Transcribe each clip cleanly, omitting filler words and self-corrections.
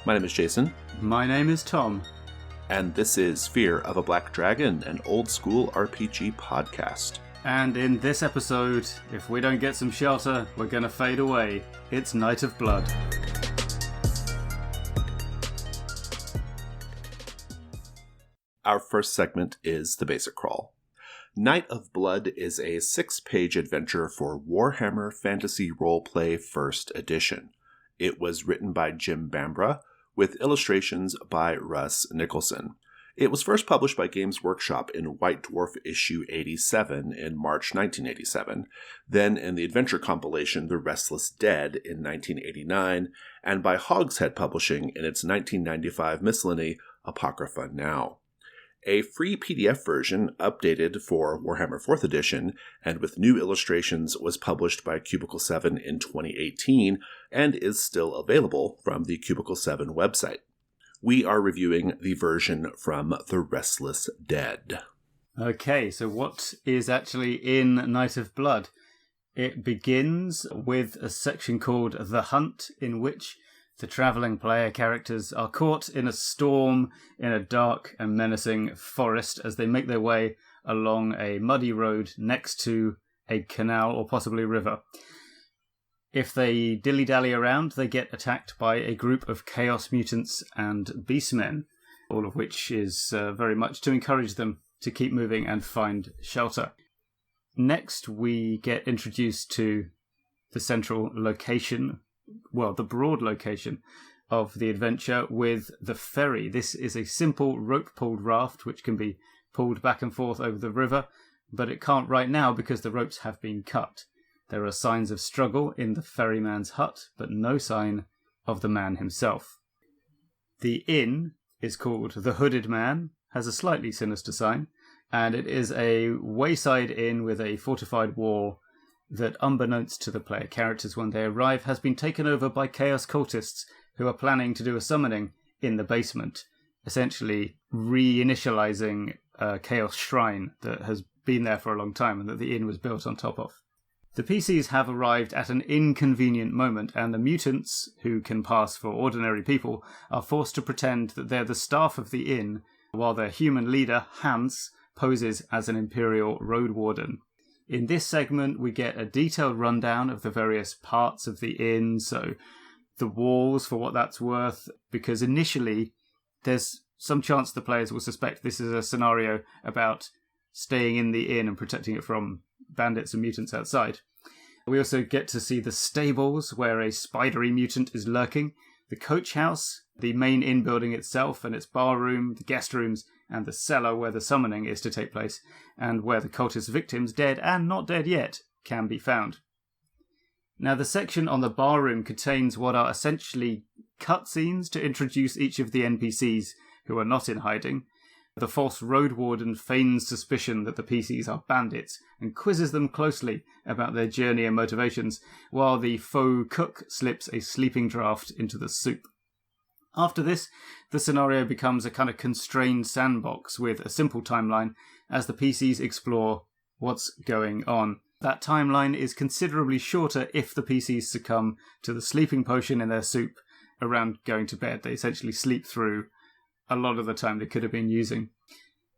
My name is Jason. My name is Tom. And this is Fear of a Black Dragon, an old school RPG podcast. And in this episode, if we don't get some shelter, we're gonna fade away. It's Night of Blood. Our first segment is the basic crawl. Night of Blood is a 6-page adventure for Warhammer Fantasy Roleplay 1st Edition. It was written by Jim Bambra, with illustrations by Russ Nicholson. It was first published by Games Workshop in White Dwarf issue 87 in March 1987, then in the adventure compilation The Restless Dead in 1989, and by Hogshead Publishing in its 1995 miscellany Apocrypha Now. A free PDF version, updated for Warhammer 4th Edition, and with new illustrations, was published by Cubicle 7 in 2018, and is still available from the Cubicle 7 website. We are reviewing the version from The Restless Dead. Okay, so what is actually in Night of Blood? It begins with a section called The Hunt, in which the travelling player characters are caught in a storm in a dark and menacing forest as they make their way along a muddy road next to a canal or possibly river. If they dilly-dally around, they get attacked by a group of chaos mutants and beastmen, all of which is very much to encourage them to keep moving and find shelter. Next, we get introduced to the central location, well, the broad location of the adventure with the ferry. This is a simple rope-pulled raft which can be pulled back and forth over the river, but it can't right now because the ropes have been cut. There are signs of struggle in the ferryman's hut, but no sign of the man himself. The inn is called The Hooded Man, has a slightly sinister sign, and it is a wayside inn with a fortified wall that, unbeknownst to the player characters when they arrive, has been taken over by chaos cultists who are planning to do a summoning in the basement, essentially reinitializing a chaos shrine that has been there for a long time and that the inn was built on top of. The PCs have arrived at an inconvenient moment, and the mutants, who can pass for ordinary people, are forced to pretend that they're the staff of the inn, while their human leader, Hans, poses as an Imperial Road Warden. In this segment, we get a detailed rundown of the various parts of the inn, so the walls, for what that's worth, because initially there's some chance the players will suspect this is a scenario about staying in the inn and protecting it from bandits and mutants outside. We also get to see the stables, where a spidery mutant is lurking, the coach house, the main inn building itself and its bar room, the guest rooms, and the cellar where the summoning is to take place, and where the cultist victims, dead and not dead yet, can be found. Now, the section on the bar room contains what are essentially cutscenes to introduce each of the NPCs who are not in hiding. The false road warden feigns suspicion that the PCs are bandits and quizzes them closely about their journey and motivations, while the faux cook slips a sleeping draught into the soup. After this, the scenario becomes a kind of constrained sandbox with a simple timeline as the PCs explore what's going on. That timeline is considerably shorter if the PCs succumb to the sleeping potion in their soup around going to bed. They essentially sleep through a lot of the time they could have been using.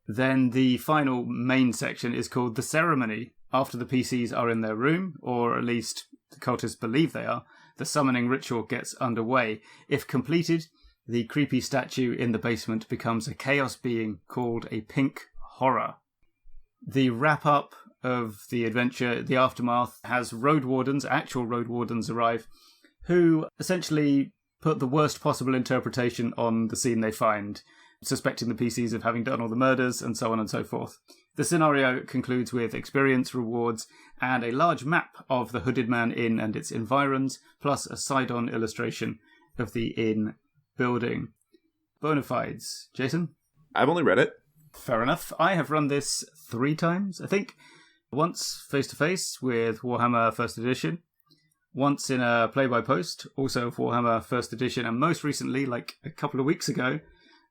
Then the final main section is called The Ceremony. After the PCs are in their room, or at least the cultists believe they are, the summoning ritual gets underway. If completed, the creepy statue in the basement becomes a chaos being called a pink horror. The wrap-up of the adventure, the aftermath, has road wardens, actual road wardens arrive, who essentially put the worst possible interpretation on the scene they find, suspecting the PCs of having done all the murders, and so on and so forth. The scenario concludes with experience rewards and a large map of the Hooded Man Inn and its environs, plus a side-on illustration of the inn building. Bonafides. Jason? I've only read it. Fair enough. I have run this 3 times, I think. Once face-to-face with Warhammer 1st Edition, once in a play-by-post, also of Warhammer 1st Edition, and most recently, like a couple of weeks ago,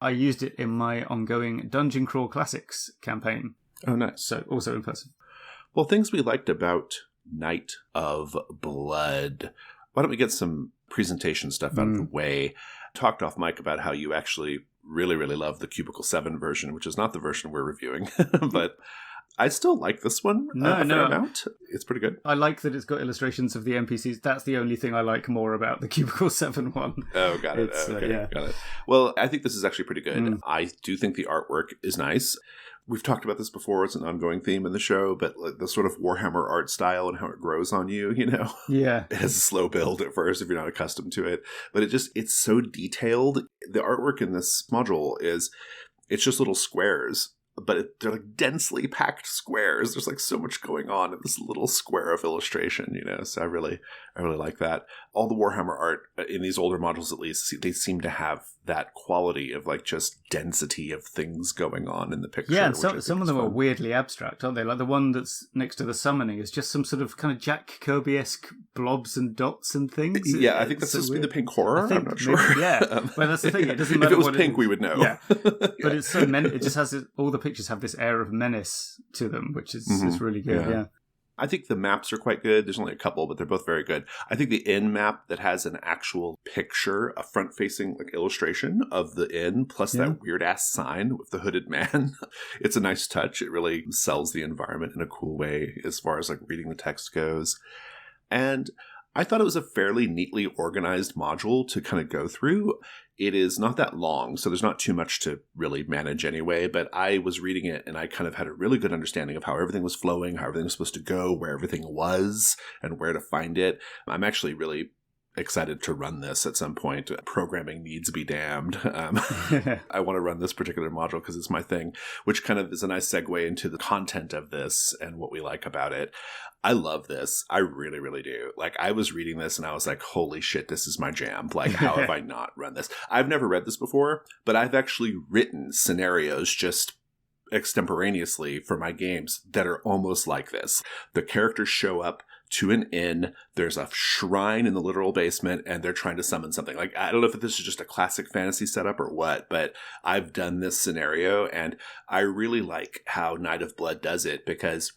I used it in my ongoing Dungeon Crawl Classics campaign. Oh, nice. So, also in person. Well, things we liked about Night of Blood. Why don't we get some presentation stuff out of the way. Talked off mic about how you actually really, really love the Cubicle 7 version, which is not the version we're reviewing, but I still like this one a fair amount. It's pretty good. I like that it's got illustrations of the NPCs. That's the only thing I like more about the Cubicle 7 one. Oh, got it. Okay, got it. Well, I think this is actually pretty good. I do think the artwork is nice. We've talked about this before. It's an ongoing theme in the show, but like the sort of Warhammer art style and how it grows on you, you know? Yeah. It has a slow build at first if you're not accustomed to it. But it's so detailed. The artwork in this module it's just little squares, but they're like densely packed squares. There's like so much going on in this little square of illustration, you know? So I really like that. All the Warhammer art in these older modules, at least, they seem to have that quality of like just density of things going on in the picture. Yeah, and some of them are weirdly abstract, aren't they? Like the one that's next to the summoning is just some sort of kind of Jack Kirby-esque blobs and dots and things. Yeah, I think that's supposed to be the pink horror. I'm not sure. Maybe, yeah, well, that's the thing. It doesn't matter. If it was pink, we would know. Yeah, but it's so it just has all the pictures have this air of menace to them, which is really good. Yeah. I think the maps are quite good. There's only a couple, but they're both very good. I think the inn map that has an actual picture, a front-facing like illustration of the inn, plus that weird-ass sign with the hooded man, it's a nice touch. It really sells the environment in a cool way as far as like reading the text goes. And I thought it was a fairly neatly organized module to kind of go through. It is not that long, so there's not too much to really manage anyway, but I was reading it and I kind of had a really good understanding of how everything was flowing, how everything was supposed to go, where everything was, and where to find it. I'm actually really excited to run this at some point. Programming needs be damned. I want to run this particular module because it's my thing, which kind of is a nice segue into the content of this and what we like about it. I love this. I really, really do. Like, I was reading this and I was like, holy shit, this is my jam. Like, how have I not run this? I've never read this before, but I've actually written scenarios just extemporaneously for my games that are almost like this. The characters show up to an inn, there's a shrine in the literal basement, and they're trying to summon something. Like, I don't know if this is just a classic fantasy setup or what, but I've done this scenario, and I really like how Night of Blood does it, because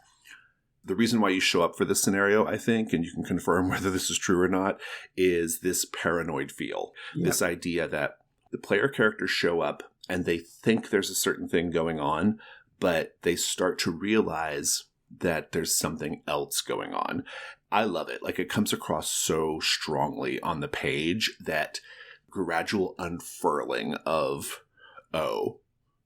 the reason why you show up for this scenario, I think, and you can confirm whether this is true or not, is this paranoid feel. Yep. This idea that the player characters show up, and they think there's a certain thing going on, but they start to realize that there's something else going on. I love it. Like, it comes across so strongly on the page, that gradual unfurling of, oh,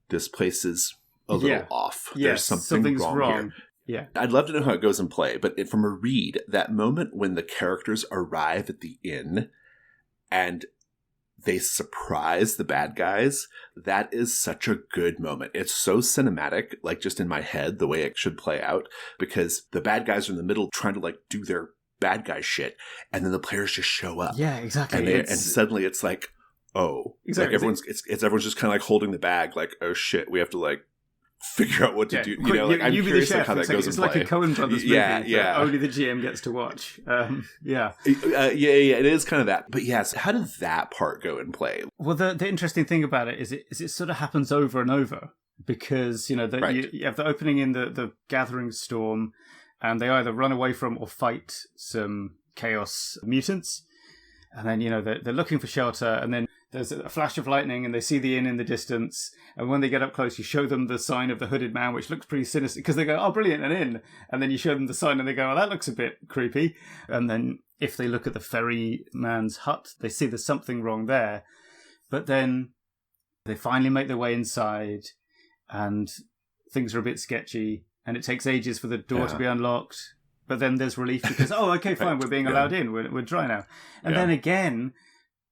this place is a little off. Yes, there's something wrong here. Yeah. I'd love to know how it goes in play, but from a read, that moment when the characters arrive at the inn and they surprise the bad guys, that is such a good moment. It's so cinematic, like just in my head, the way it should play out, because the bad guys are in the middle trying to like do their bad guy shit, and then the players just show up. Yeah, exactly. And suddenly it's like, oh, exactly. Like everyone's just kind of like holding the bag, like, oh shit, we have to like figure out what to do. You know, like, I'm curious like how that goes in play. It's like a Coen Brothers movie that only the GM gets to watch. Yeah, it is kind of that. But yes, how did that part go in play? Well, the interesting thing about it is it sort of happens over and over, because you know you have the opening in the Gathering Storm, and they either run away from or fight some Chaos mutants, and then you know they're looking for shelter, and then there's a flash of lightning and they see the inn in the distance. And when they get up close, you show them the sign of the hooded man, which looks pretty sinister, because they go, oh, brilliant, an inn. And then you show them the sign and they go, oh, that looks a bit creepy. And then if they look at the ferryman's hut, they see there's something wrong there. But then they finally make their way inside and things are a bit sketchy. And it takes ages for the door to be unlocked. But then there's relief because, oh, okay, fine, we're being allowed in. We're dry now. And then again,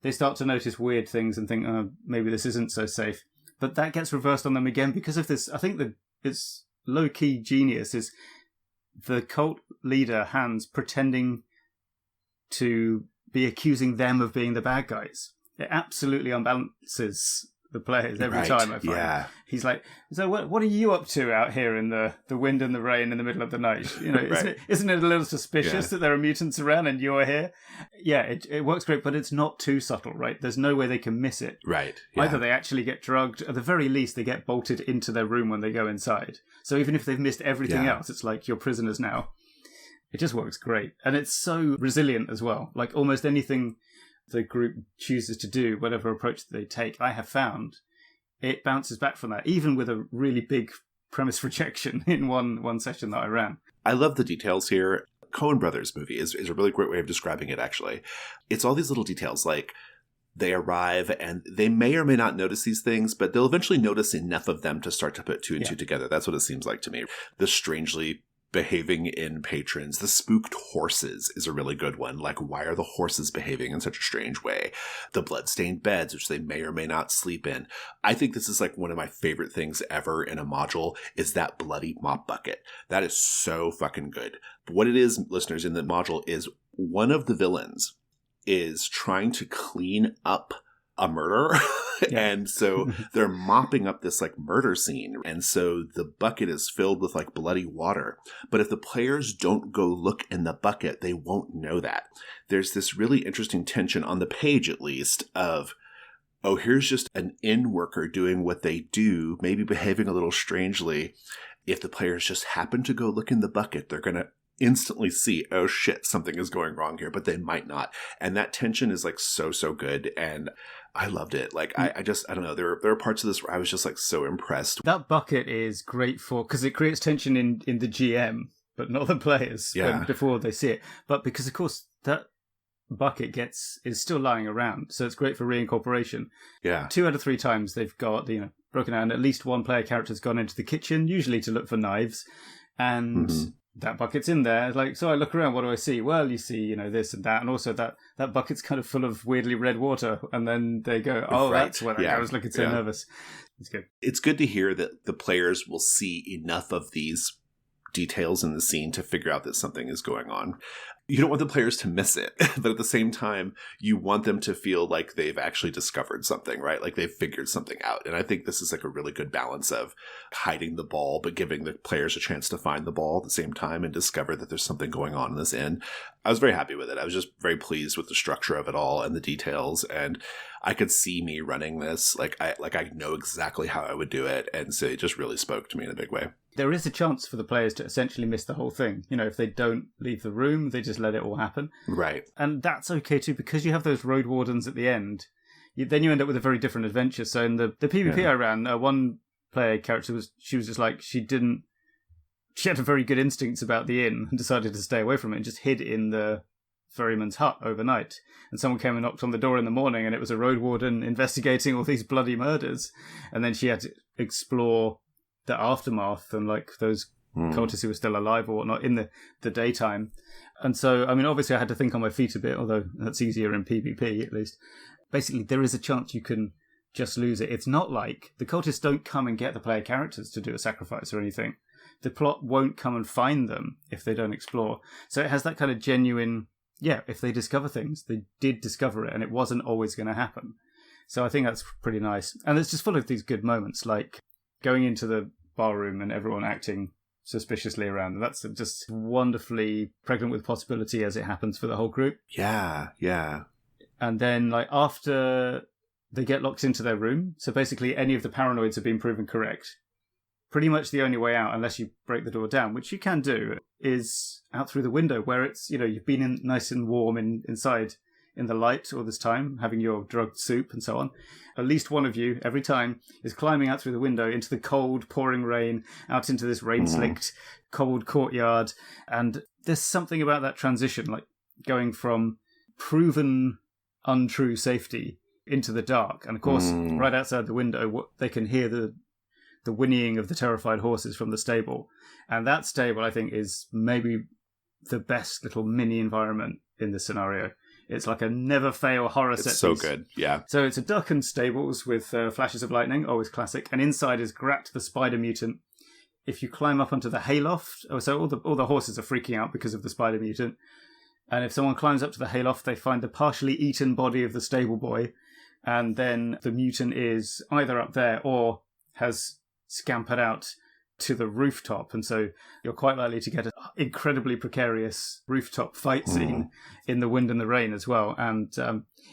they start to notice weird things and think, oh, maybe this isn't so safe. But that gets reversed on them again because of this. I think it's low-key genius is the cult leader, Hans, pretending to be accusing them of being the bad guys. It absolutely unbalances the players every time, I find. Yeah. He's like, so what are you up to out here in the wind and the rain in the middle of the night? You know, isn't it a little suspicious that there are mutants around and you're here? Yeah, it works great, but it's not too subtle, right? There's no way they can miss it. Right. Yeah. Either they actually get drugged, at the very least they get bolted into their room when they go inside. So even if they've missed everything else, it's like, you're prisoners now. It just works great. And it's so resilient as well. Like almost anything the group chooses to do, whatever approach they take, I have found it bounces back from that, even with a really big premise rejection in one session that I ran. I love the details here. Coen Brothers movie is a really great way of describing it, actually. It's all these little details, like they arrive and they may or may not notice these things, but they'll eventually notice enough of them to start to put two and two together. That's what it seems like to me. The strangely behaving in patrons. The spooked horses is a really good one. Like, why are the horses behaving in such a strange way? The bloodstained beds, which they may or may not sleep in. I think this is like one of my favorite things ever in a module is that bloody mop bucket. That is so fucking good. But what it is, listeners, in the module is one of the villains is trying to clean up a murder. And so they're mopping up this like murder scene. And so the bucket is filled with like bloody water. But if the players don't go look in the bucket, they won't know that. There's this really interesting tension on the page, at least, of, oh, here's just an inn worker doing what they do, maybe behaving a little strangely. If the players just happen to go look in the bucket, they're going to instantly see, oh shit, something is going wrong here, but they might not. And that tension is like so good. And I loved it. Like, I don't know. There are parts of this where I was just like so impressed. That bucket is great because it creates tension in the GM, but not the players before they see it. But because, of course, that bucket is still lying around. So it's great for reincorporation. Yeah. 2 out of 3 times they've got, broken out, and at least one player character has gone into the kitchen, usually to look for knives. And that bucket's in there. Like, so I look around, what do I see? Well, you see, this and that. And also that bucket's kind of full of weirdly red water. And then they go, oh, right. That's what I was looking so nervous. It's good. It's good to hear that the players will see enough of these details in the scene to figure out that something is going on. You don't want the players to miss it, but at the same time, you want them to feel like they've actually discovered something, right? Like they've figured something out. And I think this is like a really good balance of hiding the ball, but giving the players a chance to find the ball at the same time and discover that there's something going on in this inn. I was very happy with it. I was just very pleased with the structure of it all and the details. And I could see me running this. I know exactly how I would do it. And so it just really spoke to me in a big way. There is a chance for the players to essentially miss the whole thing. If they don't leave the room, they just let it all happen. Right. And that's okay too, because you have those road wardens at the end. Then you end up with a very different adventure. So in the PvP I ran, one player character she was just like, she had a very good instincts about the inn and decided to stay away from it and just hid in the ferryman's hut overnight. And someone came and knocked on the door in the morning, and it was a road warden investigating all these bloody murders. And then she had to explore the aftermath and like those cultists who were still alive or whatnot in the daytime. And so, obviously I had to think on my feet a bit, although that's easier in PvP at least. Basically, there is a chance you can just lose it. It's not like the cultists don't come and get the player characters to do a sacrifice or anything. The plot won't come and find them if they don't explore. So it has that kind of genuine, if they discover things, they did discover it and it wasn't always going to happen. So I think that's pretty nice. And it's just full of these good moments, like going into the bar room and everyone acting suspiciously around. And that's just wonderfully pregnant with possibility as it happens for the whole group. Yeah. And then, after they get locked into their room, so basically any of the paranoids have been proven correct. Pretty much the only way out, unless you break the door down, which you can do, is out through the window where it's, you've been nice and warm inside in the light all this time, having your drugged soup and so on. At least one of you, every time, is climbing out through the window into the cold, pouring rain, out into this rain-slicked, cold courtyard. And there's something about that transition, like going from proven untrue safety into the dark. And of course, right outside the window, they can hear the whinnying of the terrified horses from the stable. And that stable, I think, is maybe the best little mini environment in this scenario. It's like a never-fail horror set piece. It's so good, yeah. So it's a duck and stables with flashes of lightning, always classic. And inside is Grat the spider mutant. If you climb up onto the hayloft, so all the horses are freaking out because of the spider mutant. And if someone climbs up to the hayloft, they find the partially eaten body of the stable boy. And then the mutant is either up there or has scampered out to the rooftop, and so you're quite likely to get an incredibly precarious rooftop fight scene in the wind and the rain as well. And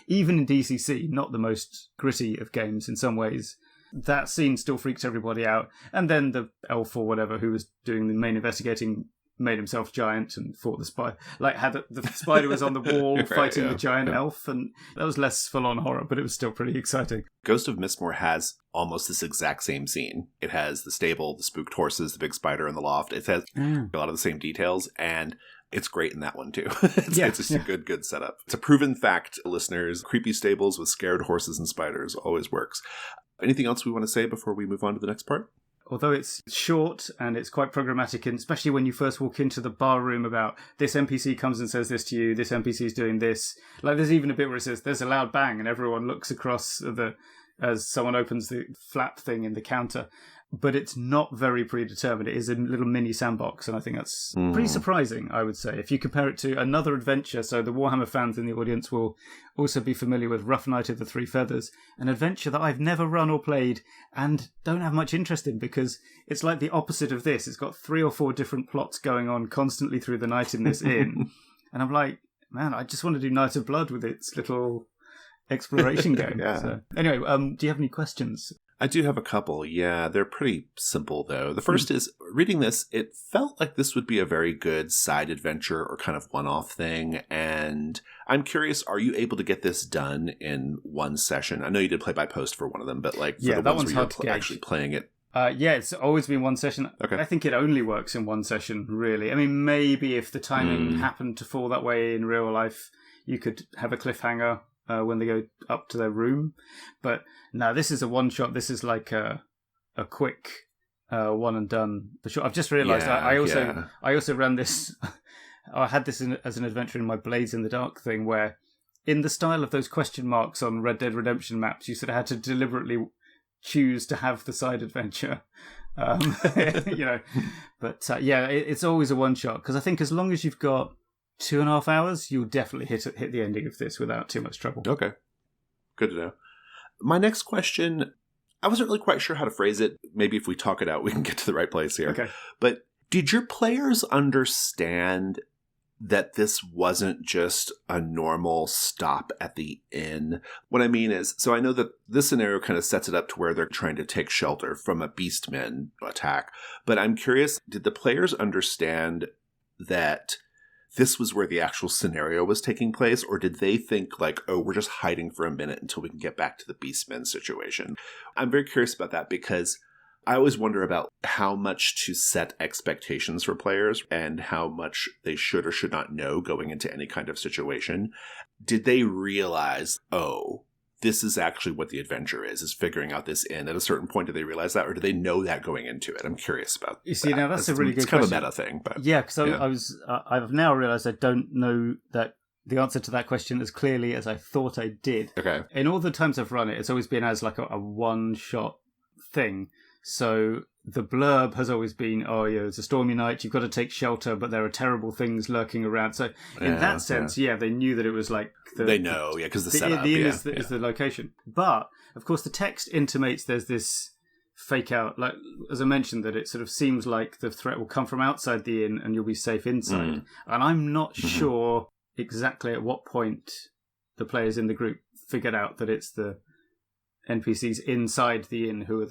even in DCC, not the most gritty of games in some ways, that scene still freaks everybody out. And then the elf or whatever who was doing the main investigating made himself giant and fought the spider. Like, had the spider was on the wall fighting the giant elf, and that was less full-on horror, but it was still pretty exciting. Ghost of Mistmore has almost this exact same scene. It has the stable, the spooked horses, the big spider in the loft. It has a lot of the same details, and it's great in that one, too. It's just a good setup. It's a proven fact, listeners. Creepy stables with scared horses and spiders always works. Anything else we want to say before we move on to the next part? Although it's short and it's quite programmatic, and especially when you first walk into the bar room about this NPC comes and says this to you, this NPC is doing this. Like, there's even a bit where it says there's a loud bang and everyone looks across as someone opens the flap thing in the counter. But it's not very predetermined. It is a little mini sandbox, and I think that's pretty surprising, I would say. If you compare it to another adventure, so the Warhammer fans in the audience will also be familiar with Rough Knight of the Three Feathers, an adventure that I've never run or played and don't have much interest in, because it's like the opposite of this. It's got 3 or 4 different plots going on constantly through the night in this inn. And I'm like, man, I just want to do Night of Blood with its little exploration game. So, anyway, do you have any questions? I do have a couple. Yeah, they're pretty simple, though. The first is, reading this, it felt like this would be a very good side adventure or kind of one-off thing. And I'm curious, are you able to get this done in one session? I know you did play by post for one of them, but like for the ones where you're actually playing it. It's always been one session. Okay. I think it only works in one session, really. I mean, maybe if the timing happened to fall that way in real life, you could have a cliffhanger when they go up to their room. But no, this is a one-shot. This is like a quick one and done for sure. I've just realised I also ran this. I had this as an adventure in my Blades in the Dark thing, where in the style of those question marks on Red Dead Redemption maps, you sort of had to deliberately choose to have the side adventure. But it's always a one-shot, because I think as long as you've got 2.5 hours, you'll definitely hit the ending of this without too much trouble. Okay. Good to know. My next question, I wasn't really quite sure how to phrase it. Maybe if we talk it out, we can get to the right place here. Okay. But did your players understand that this wasn't just a normal stop at the inn? What I mean is, so I know that this scenario kind of sets it up to where they're trying to take shelter from a beastmen attack. But I'm curious, did the players understand that this was where the actual scenario was taking place, or did they think like, oh, we're just hiding for a minute until we can get back to the Beastmen situation? I'm very curious about that, because I always wonder about how much to set expectations for players and how much they should or should not know going into any kind of situation. Did they realize, oh, this is actually what the adventure is figuring out this inn? At a certain point, do they realize that, or do they know that going into it? I'm curious about You see, now that's a really good question. It's kind of a meta thing. But yeah, because I've now realized I don't know that the answer to that question as clearly as I thought I did. Okay. In all the times I've run it, it's always been as like a one-shot thing. So the blurb has always been, it's a stormy night, you've got to take shelter, but there are terrible things lurking around. So in that sense, they knew that it was like... They know, because the setup. The inn is the location. But, of course, the text intimates there's this fake out, like, as I mentioned, that it sort of seems like the threat will come from outside the inn and you'll be safe inside. And I'm not sure exactly at what point the players in the group figured out that it's the NPCs inside the inn who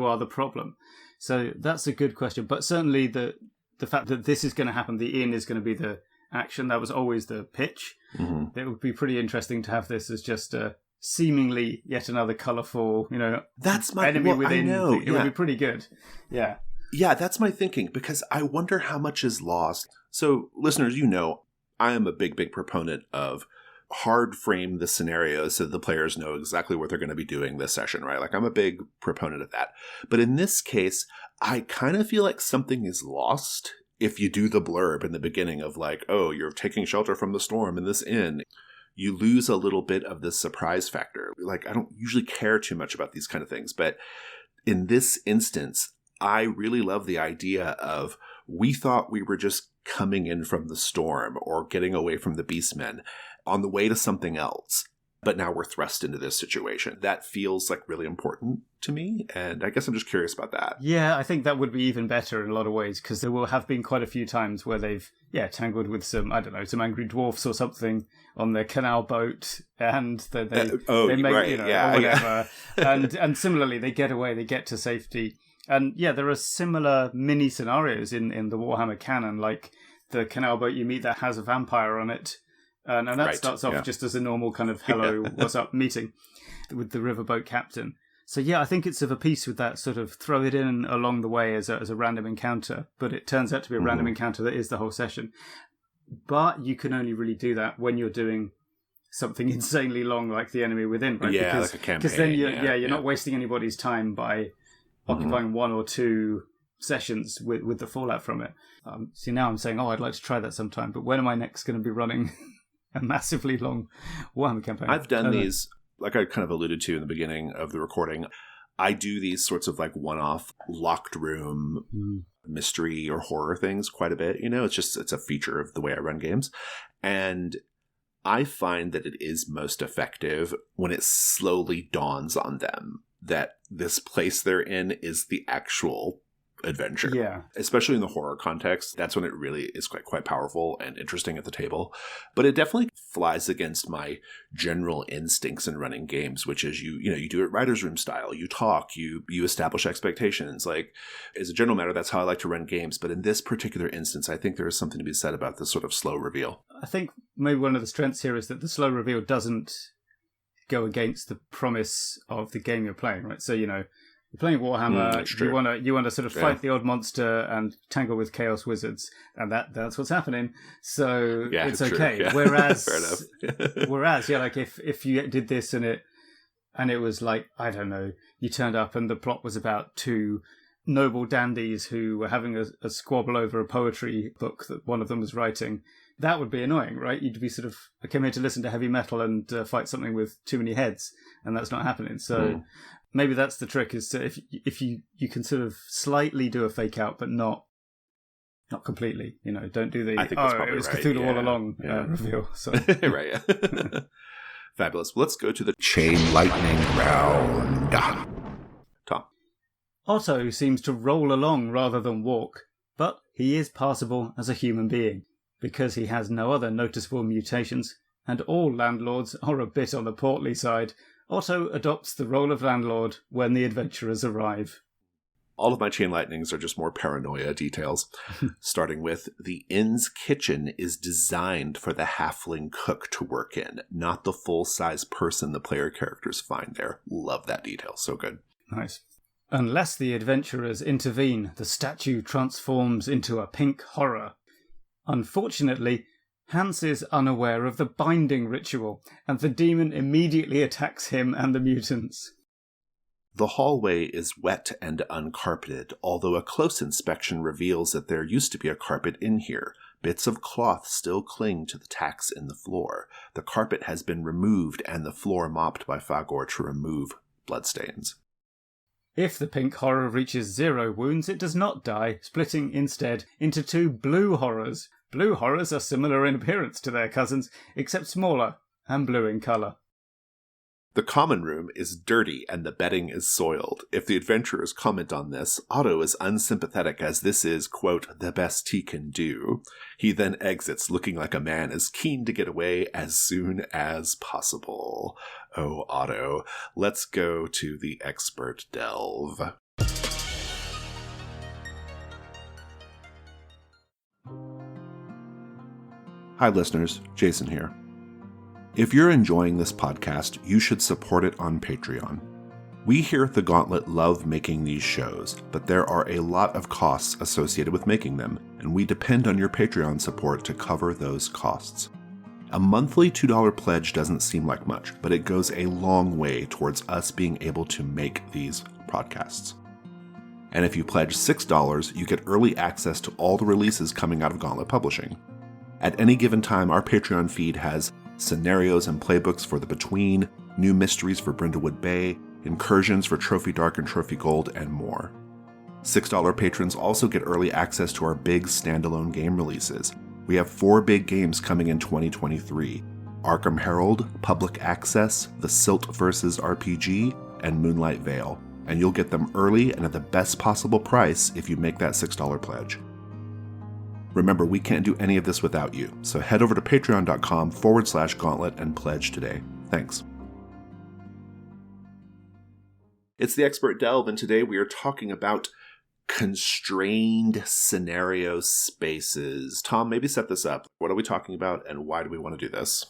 are the problem. So that's a good question. But certainly the fact that this is going to happen, the inn is going to be the action, that was always the pitch. It would be pretty interesting to have this as just a seemingly yet another colourful, that's my enemy within. I know. It would be pretty good. Yeah. Yeah, that's my thinking, because I wonder how much is lost. So, listeners, I am a big proponent of hard frame the scenario so the players know exactly what they're going to be doing this session, right? Like, I'm a big proponent of that. But in this case, I kind of feel like something is lost if you do the blurb in the beginning of like, oh, you're taking shelter from the storm in this inn. You lose a little bit of the surprise factor. Like, I don't usually care too much about these kind of things, but in this instance, I really love the idea of, we thought we were just coming in from the storm or getting away from the beastmen on the way to something else, but now we're thrust into this situation. That feels like really important to me, and I guess I'm just curious about that. Yeah, I think that would be even better in a lot of ways, because there will have been quite a few times where they've tangled with some angry dwarfs or something on their canal boat, and they make right, or whatever. And similarly, they get away, they get to safety. And yeah, there are similar mini scenarios in the Warhammer canon, like the canal boat you meet that has a vampire on it. And that starts off just as a normal kind of hello, what's up meeting with the riverboat captain. So yeah, I think it's of a piece with that sort of throw it in along the way as a random encounter, but it turns out to be a random encounter that is the whole session. But you can only really do that when you're doing something insanely long like The Enemy Within, right? Yeah, like a campaign. Because then you're not wasting anybody's time by occupying one or two sessions with the fallout from it. See, now I'm saying, I'd like to try that sometime, but when am I next going to be running a massively long Warhammer campaign? I've done these, like I kind of alluded to in the beginning of the recording. I do these sorts of like one-off locked room mystery or horror things quite a bit. It's a feature of the way I run games. And I find that it is most effective when it slowly dawns on them that this place they're in is the actual adventure. Yeah. Especially in the horror context, that's when it really is quite powerful and interesting at the table. But it definitely flies against my general instincts in running games, which is you do it writer's room style. You talk, you establish expectations. Like, as a general matter, that's how I like to run games. But in this particular instance, I think there is something to be said about this sort of slow reveal. I think maybe one of the strengths here is that the slow reveal doesn't go against the promise of the game you're playing, right? So, you're playing Warhammer, you want to sort of fight the odd monster and tangle with chaos wizards, and that's what's happening. So it's okay. Yeah. Whereas, Fair enough. like if you did this and it was like, I don't know, you turned up and the plot was about two noble dandies who were having a squabble over a poetry book that one of them was writing, that would be annoying, right? You'd be sort of, I came here to listen to heavy metal and fight something with too many heads, and that's not happening. So maybe that's the trick, is to, if you can sort of slightly do a fake out, but not completely. Don't do the I think that's probably it was right. Cthulhu all along reveal. So right. Yeah. Fabulous. Let's go to the chain lightning round. Tom. Otto seems to roll along rather than walk, but he is passable as a human being because he has no other noticeable mutations, and all landlords are a bit on the portly side. Otto adopts the role of landlord when the adventurers arrive. All of my chain lightnings are just more paranoia details, starting with the inn's kitchen is designed for the halfling cook to work in, not the full-size person the player characters find there. Love that detail. So good. Nice. Unless the adventurers intervene, the statue transforms into a pink horror. Unfortunately, Hans is unaware of the binding ritual, and the demon immediately attacks him and the mutants. The hallway is wet and uncarpeted, although a close inspection reveals that there used to be a carpet in here. Bits of cloth still cling to the tacks in the floor. The carpet has been removed and the floor mopped by Fagor to remove bloodstains. If the pink horror reaches 0 wounds, it does not die, splitting instead into 2 blue horrors. Blue horrors are similar in appearance to their cousins, except smaller and blue in colour. The common room is dirty and the bedding is soiled. If the adventurers comment on this, Otto is unsympathetic as this is, quote, the best he can do. He then exits looking like a man as keen to get away as soon as possible. Oh, Otto, let's go to the expert delve. Hi listeners, Jason here. If you're enjoying this podcast, you should support it on Patreon. We here at The Gauntlet love making these shows, but there are a lot of costs associated with making them, and we depend on your Patreon support to cover those costs. A monthly $2 pledge doesn't seem like much, but it goes a long way towards us being able to make these podcasts. And if you pledge $6, you get early access to all the releases coming out of Gauntlet Publishing. At any given time, our Patreon feed has scenarios and playbooks for The Between, new mysteries for Brindlewood Bay, incursions for Trophy Dark and Trophy Gold, and more. $6 patrons also get early access to our big standalone game releases. We have 4 big games coming in 2023. Arkham Herald, Public Access, The Silt vs. RPG, and Moonlight Vale. And you'll get them early and at the best possible price if you make that $6 pledge. Remember, we can't do any of this without you, so head over to patreon.com/gauntlet and pledge today. Thanks. It's the Expert Delve, and today we are talking about constrained scenario spaces. Tom, maybe set this up. What are we talking about, and why do we want to do this?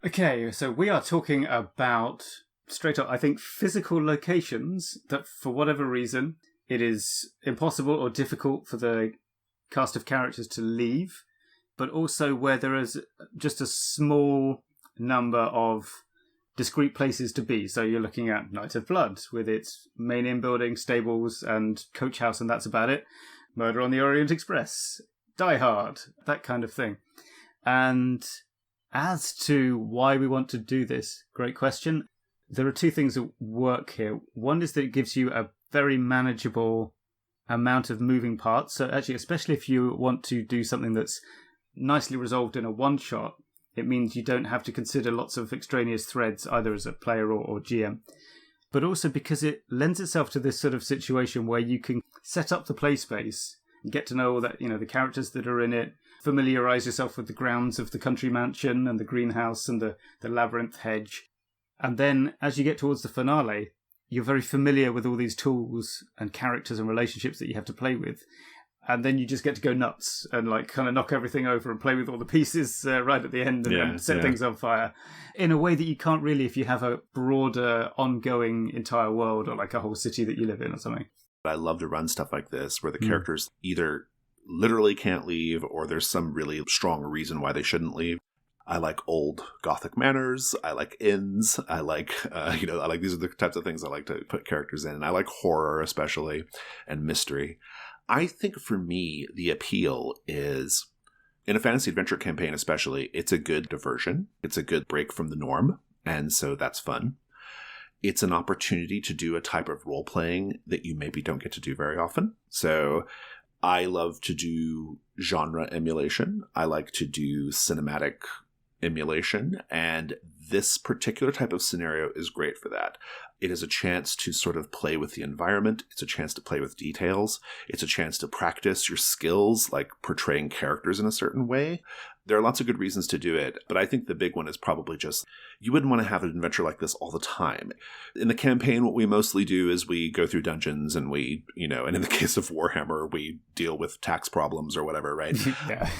Okay, so we are talking about, straight up, I think, physical locations that, for whatever reason, it is impossible or difficult for the cast of characters to leave, but also where there is just a small number of discrete places to be. So you're looking at Night of Blood with its main inn-building, stables, and coach house, and that's about it. Murder on the Orient Express, Die Hard, that kind of thing. And as to why we want to do this, great question. There are two things that work here. One is that it gives you a very manageable amount of moving parts. So actually, especially if you want to do something that's nicely resolved in a one-shot, it means you don't have to consider lots of extraneous threads, either as a player or GM. But also because it lends itself to this sort of situation where you can set up the play space, get to know all that, the characters that are in it, familiarize yourself with the grounds of the country mansion and the greenhouse and the labyrinth hedge. And then as you get towards the finale, you're very familiar with all these tools and characters and relationships that you have to play with. And then you just get to go nuts and kind of knock everything over and play with all the pieces right at the end and set things on fire in a way that you can't really if you have a broader, ongoing entire world or like a whole city that you live in or something. I love to run stuff like this where the characters either literally can't leave or there's some really strong reason why they shouldn't leave. I like old Gothic manors. I like inns. I like, these are the types of things I like to put characters in. And I like horror especially and mystery. I think for me, the appeal is, in a fantasy adventure campaign especially, it's a good diversion. It's a good break from the norm, and so that's fun. It's an opportunity to do a type of role-playing that you maybe don't get to do very often. So I love to do genre emulation. I like to do cinematic emulation, and this particular type of scenario is great for that. It is a chance to sort of play with the environment. It's a chance to play with details. It's a chance to practice your skills, like portraying characters in a certain way. There are lots of good reasons to do it, but I think the big one is probably just you wouldn't want to have an adventure like this all the time. In the campaign, what we mostly do is we go through dungeons and we, and in the case of Warhammer, we deal with tax problems or whatever, right? Yeah.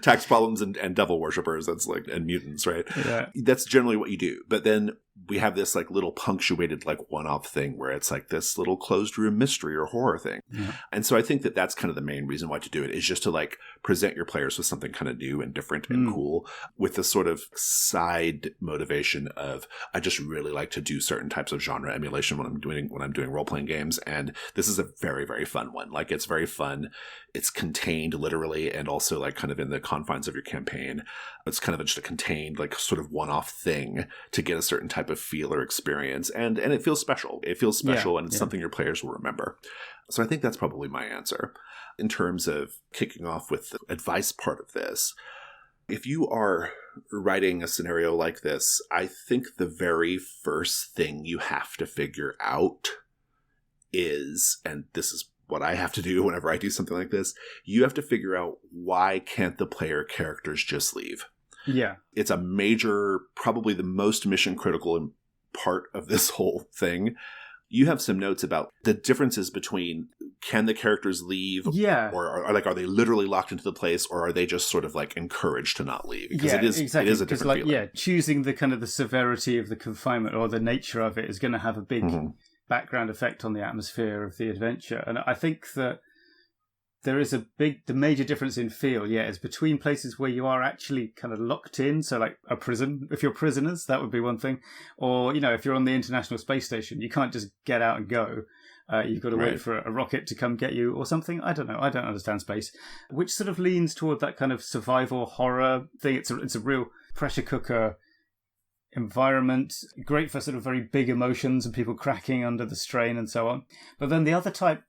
Tax problems and devil worshippers, and mutants, right? Yeah. That's generally what you do. But then we have this little punctuated one-off thing where it's this little closed room mystery or horror thing. Yeah. And so I think that that's kind of the main reason why to do it is just to present your players with something kind of new and different and cool with this sort of side motivation of I just really like to do certain types of genre emulation when I'm doing role-playing games. And this is a very, very fun one. It's very fun. It's contained literally and also kind of in the confines of your campaign. It's kind of just a contained sort of one-off thing to get a certain type of feel or experience. And it feels special. It feels special and it's something your players will remember. So I think that's probably my answer. In terms of kicking off with the advice part of this, if you are writing a scenario like this, I think the very first thing you have to figure out is, and this is what I have to do whenever I do something like this, you have to figure out why can't the player characters just leave? Yeah. It's a major, probably the most mission critical part of this whole thing. You have some notes about the differences between can the characters leave? Yeah. Or are they literally locked into the place, or are they just sort of encouraged to not leave? Because exactly. It is a different feeling. Choosing the kind of the severity of the confinement or the nature of it is going to have a big background effect on the atmosphere of the adventure. And I think that there is the major difference in feel, is between places where you are actually kind of locked in. So a prison, if you're prisoners, that would be one thing. Or, if you're on the International Space Station, you can't just get out and go. You've got to wait for a rocket to come get you or something. I don't know. I don't understand space. Which sort of leans toward that kind of survival horror thing. It's a real pressure cooker environment, great for sort of very big emotions and people cracking under the strain and so on. But then the other type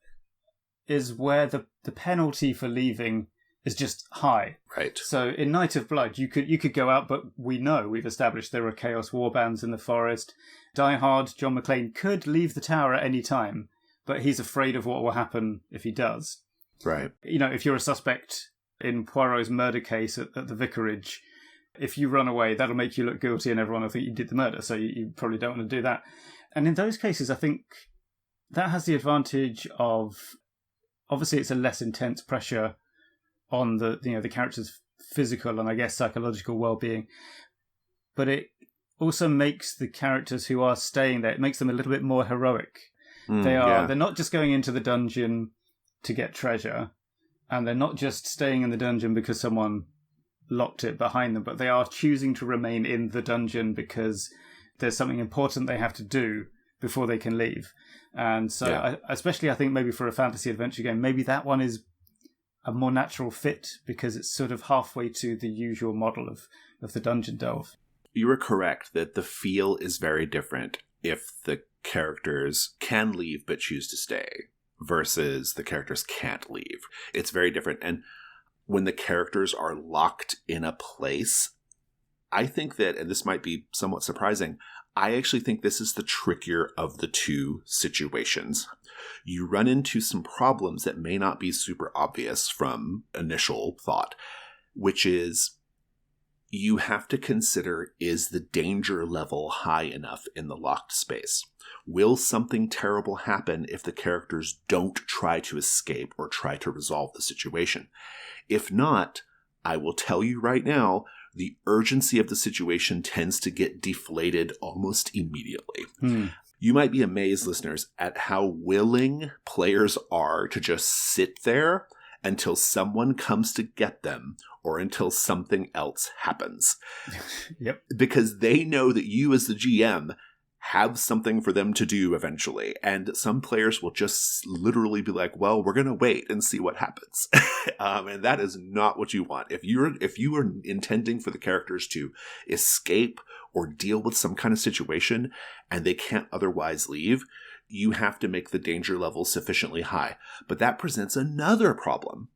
is where the penalty for leaving is just high. Right. So in Night of Blood, you could go out, but we've established there are chaos warbands in the forest. Die Hard, John McClane could leave the tower at any time, but he's afraid of what will happen if he does. Right. If you're a suspect in Poirot's murder case at the vicarage, If you run away, that'll make you look guilty and everyone will think you did the murder, so you probably don't want to do that. And in those cases, I think that has the advantage of, obviously it's a less intense pressure on the character's physical and I guess psychological well-being, but it also makes the characters who are staying there, it makes them a little bit more heroic. They're not just going into the dungeon to get treasure, and they're not just staying in the dungeon because someone locked it behind them, but they are choosing to remain in the dungeon because there's something important they have to do before they can leave. And so especially I think maybe for a fantasy adventure game, maybe that one is a more natural fit because it's sort of halfway to the usual model of the dungeon delve. You are correct that the feel is very different if the characters can leave but choose to stay versus the characters can't leave. It's very different. And when the characters are locked in a place, I think that, and this might be somewhat surprising, I actually think this is the trickier of the two situations. You run into some problems that may not be super obvious from initial thought, which is you have to consider, is the danger level high enough in the locked space? Will something terrible happen if the characters don't try to escape or try to resolve the situation? If not, I will tell you right now, the urgency of the situation tends to get deflated almost immediately. You might be amazed, listeners, at how willing players are to just sit there until someone comes to get them or until something else happens. Yep. Because they know that you as the GM have something for them to do eventually. And some players will just literally be like, well, we're going to wait and see what happens. And that is not what you want. If you are intending for the characters to escape or deal with some kind of situation and they can't otherwise leave, you have to make the danger level sufficiently high. But that presents another problem.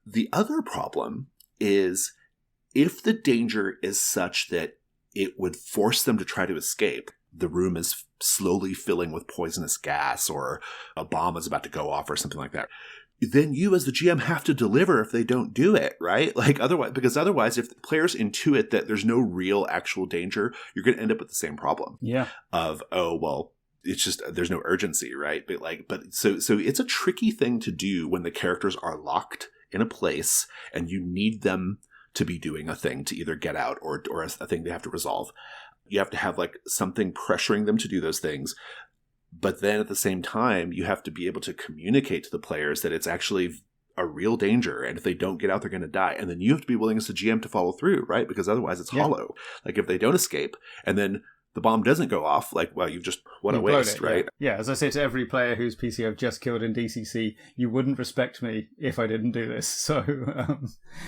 The other problem is if the danger is such that it would force them to try to escape, the room is slowly filling with poisonous gas or a bomb is about to go off or something like that, then you as the GM have to deliver if they don't do it, right? Because otherwise, if the players intuit that there's no real actual danger, you're going to end up with the same problem. Yeah. Of, oh, well, it's just, there's no urgency, right? So it's a tricky thing to do when the characters are locked in a place and you need them to be doing a thing to either get out or a thing they have to resolve. You have to have something pressuring them to do those things. But then at the same time, you have to be able to communicate to the players that it's actually a real danger. And if they don't get out, they're going to die. And then you have to be willing as a GM to follow through, right? Because otherwise it's hollow. If they don't escape and then the bomb doesn't go off, well, you've just, what a waste, right? Yeah, as I say to every player whose PC I've just killed in DCC, you wouldn't respect me if I didn't do this. So,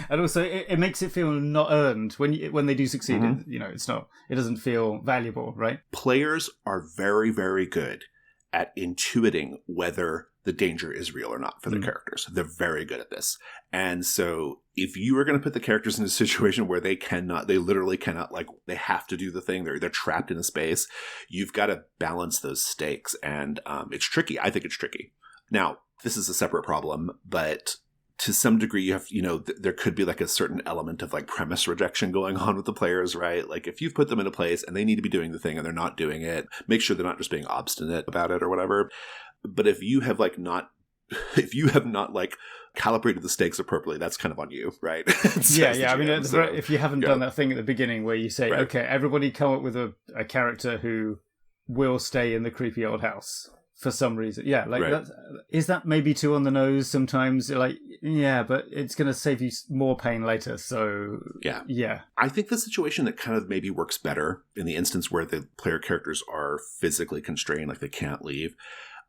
and also it makes it feel not earned when they do succeed. Mm-hmm. It doesn't feel valuable, right? Players are very, very good at intuiting whether the danger is real or not for the characters. They're very good at this. And so if you are going to put the characters in a situation where they literally cannot, they have to do the thing, they're trapped in a space, you've got to balance those stakes. And it's tricky. I think it's tricky. Now, this is a separate problem, but to some degree, you have, there could be a certain element of premise rejection going on with the players, right? If you've put them in a place and they need to be doing the thing and they're not doing it, make sure they're not just being obstinate about it or whatever. But if you have not calibrated the stakes appropriately, that's kind of on you, right? Yeah. I mean, if you haven't done that thing at the beginning where you say, okay, everybody come up with a character who will stay in the creepy old house for some reason. Yeah, is that maybe too on the nose sometimes? But it's going to save you more pain later. So yeah. I think the situation that kind of maybe works better in the instance where the player characters are physically constrained, they can't leave.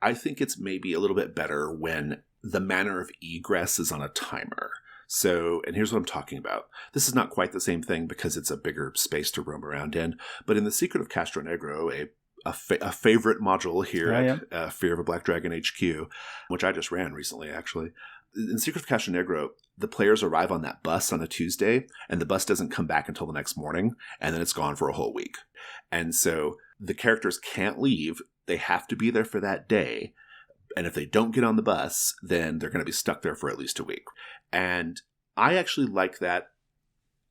I think it's maybe a little bit better when the manner of egress is on a timer. So, and here's what I'm talking about. This is not quite the same thing because it's a bigger space to roam around in. But in The Secret of Castro Negro, a favorite module here at Fear of a Black Dragon HQ, which I just ran recently, actually. In Secret of Castro Negro, the players arrive on that bus on a Tuesday, and the bus doesn't come back until the next morning, and then it's gone for a whole week. And so the characters can't leave. They have to be there for that day. And if they don't get on the bus, then they're going to be stuck there for at least a week. And I actually like that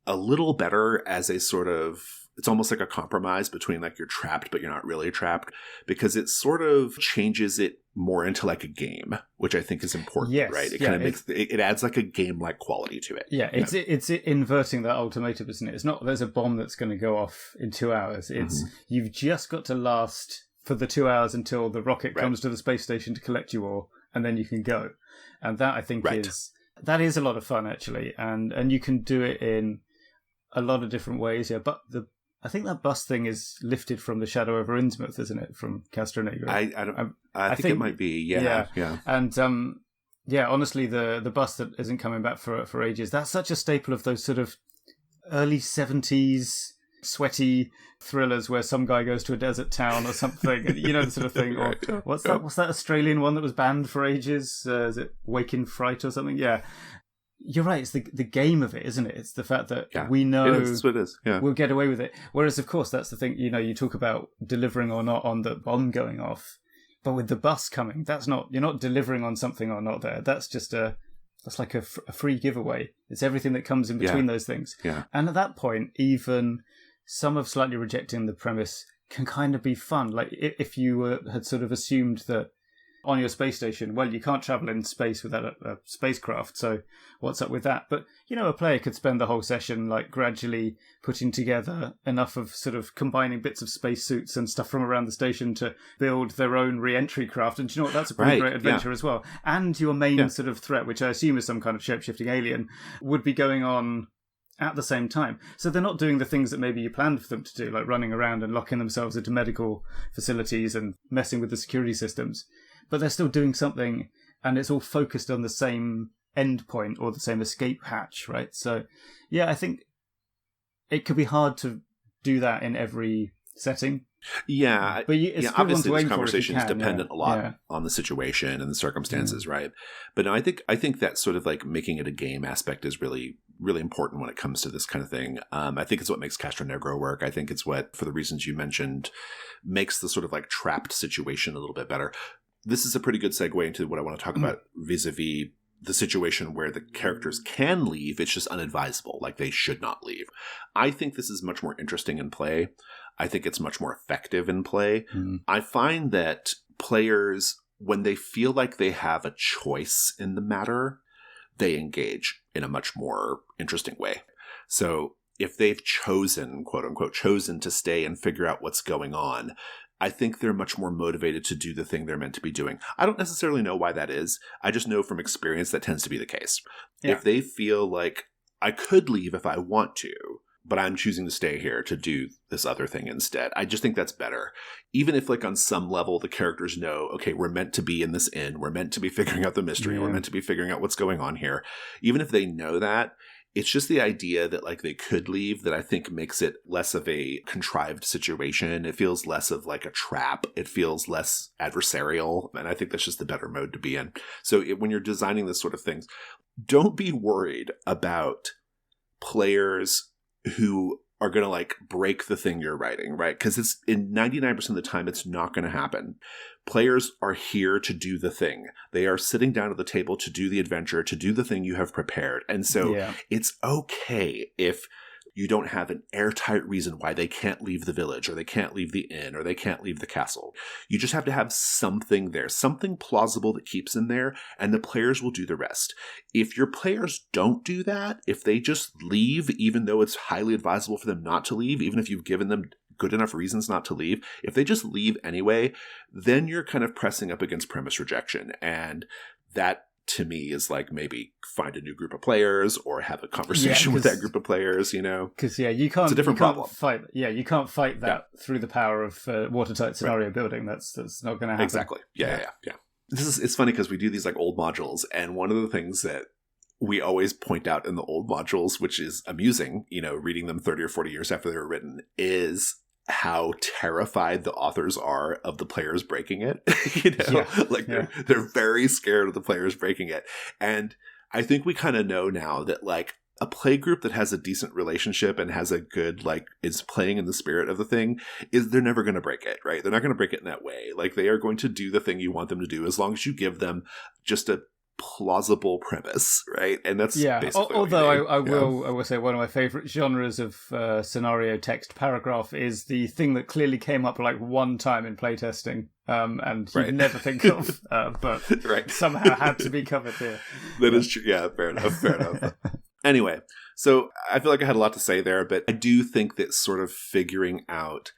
a little better as a sort of, it's almost like a compromise between like you're trapped, but you're not really trapped, because it sort of changes it more into like a game, which I think is important, Yes, right? It yeah, kind of makes, it adds like a game-like quality to it. Yeah, it's inverting that ultimatum, isn't it? It's not there's a bomb that's going to go off in 2 hours. It's you've just got to last for the 2 hours until the rocket comes to the space station to collect you all, and then you can go. And that I think is a lot of fun actually, and you can do it in a lot of different ways. Yeah, but I think that bus thing is lifted from the Shadow over Innsmouth, isn't it? From Castronegro. I think it might be. Yeah. And honestly, the bus that isn't coming back for ages. That's such a staple of those sort of early 70s sweaty thrillers where some guy goes to a desert town or something. You know, the sort of thing. Or what's that Australian one that was banned for ages? Is it Wake in Fright or something? Yeah. You're right. It's the game of it, isn't it? It's the fact that we know that's what it is. Yeah. We'll get away with it. Whereas, of course, that's the thing. You know, you talk about delivering or not on the bomb going off, but with the bus coming, you're not delivering on something or not there. That's just that's like a free giveaway. It's everything that comes in between those things. Yeah. And at that point, even some of slightly rejecting the premise can kind of be fun. Like if you had sort of assumed that on your space station, well, you can't travel in space without a spacecraft, so what's up with that? But, you know, a player could spend the whole session, like, gradually putting together enough of sort of combining bits of spacesuits and stuff from around the station to build their own re-entry craft, and do you know what? That's a pretty great adventure as well. And your main sort of threat, which I assume is some kind of shape-shifting alien, would be going on at the same time. So they're not doing the things that maybe you planned for them to do, like running around and locking themselves into medical facilities and messing with the security systems. But they're still doing something, and it's all focused on the same endpoint or the same escape hatch, right? So, yeah, I think it could be hard to do that in every setting. Yeah, but it's obviously this conversation is dependent a lot on the situation and the circumstances, right? But no, I think that sort of like making it a game aspect is really, really important when it comes to this kind of thing. I think it's what makes Castronegro work. I think it's what, for the reasons you mentioned, makes the sort of like trapped situation a little bit better. This is a pretty good segue into what I want to talk about vis-a-vis the situation where the characters can leave. It's just unadvisable. Like, they should not leave. I think this is much more interesting in play. I think it's much more effective in play. I find that players, when they feel like they have a choice in the matter, they engage in a much more interesting way. So if they've chosen, quote unquote, chosen to stay and figure out what's going on, I think they're much more motivated to do the thing they're meant to be doing. I don't necessarily know why that is. I just know from experience that tends to be the case. Yeah. If they feel like, I could leave if I want to, but I'm choosing to stay here to do this other thing instead, I just think that's better. Even if, like, on some level the characters know, okay, we're meant to be in this inn, we're meant to be figuring out the mystery, we're meant to be figuring out what's going on here. Even if they know that, it's just the idea that, like, they could leave that I think makes it less of a contrived situation. It feels less of like a trap. It feels less adversarial. And I think that's just the better mode to be in. So when you're designing this sort of things, don't be worried about players who are going to, like, break the thing you're writing, right? Because it's in 99% of the time, it's not going to happen. Players are here to do the thing. They are sitting down at the table to do the adventure, to do the thing you have prepared. And so it's okay if you don't have an airtight reason why they can't leave the village, or they can't leave the inn, or they can't leave the castle. You just have to have something there, something plausible that keeps them there, and the players will do the rest. If your players don't do that, if they just leave, even though it's highly advisable for them not to leave, even if you've given them good enough reasons not to leave, if they just leave anyway, then you're kind of pressing up against premise rejection. And that, to me, is like, maybe find a new group of players or have a conversation with that group of players, you know? Because, you can't, it's a different problem. You can't fight that through the power of watertight scenario building. That's not going to happen. Exactly. Yeah. It's funny because we do these, like, old modules, and one of the things that we always point out in the old modules, which is amusing, you know, reading them 30 or 40 years after they were written, is how terrified the authors are of the players breaking it. They're very scared of the players breaking it. And I think we kind of know now that, like, a play group that has a decent relationship and has a good, like, is playing in the spirit of the thing, is they're never going to break it, right? They're not going to break it in that way. Like, they are going to do the thing you want them to do, as long as you give them just a plausible premise, right? And that's basically although I will say one of my favorite genres of scenario text paragraph is the thing that clearly came up like one time in playtesting, and you never think of, but somehow had to be covered here. That is true. Yeah, fair enough. Anyway, so I feel like I had a lot to say there, but I do think that sort of figuring out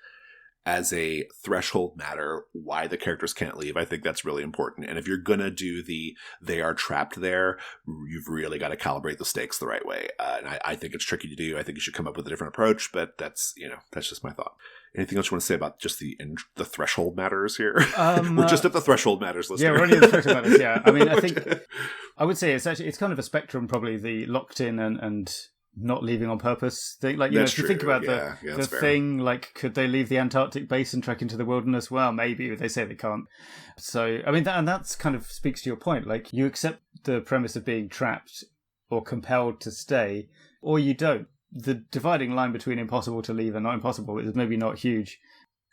as a threshold matter why the characters can't leave, I think that's really important. And if you're going to do they are trapped there, you've really got to calibrate the stakes the right way. And I think it's tricky to do. I think you should come up with a different approach, but that's just my thought. Anything else you want to say about just the threshold matters here? We're just at the threshold matters, listener. Yeah, we're only at the threshold matters, yeah. I mean, I think I would say it's kind of a spectrum, probably the locked in and not leaving on purpose thing. Like, if you think about the thing, like, could they leave the Antarctic base and trek into the wilderness? Well, maybe. They say they can't. So, I mean, that's kind of speaks to your point. Like, you accept the premise of being trapped or compelled to stay, or you don't. The dividing line between impossible to leave and not impossible is maybe not huge.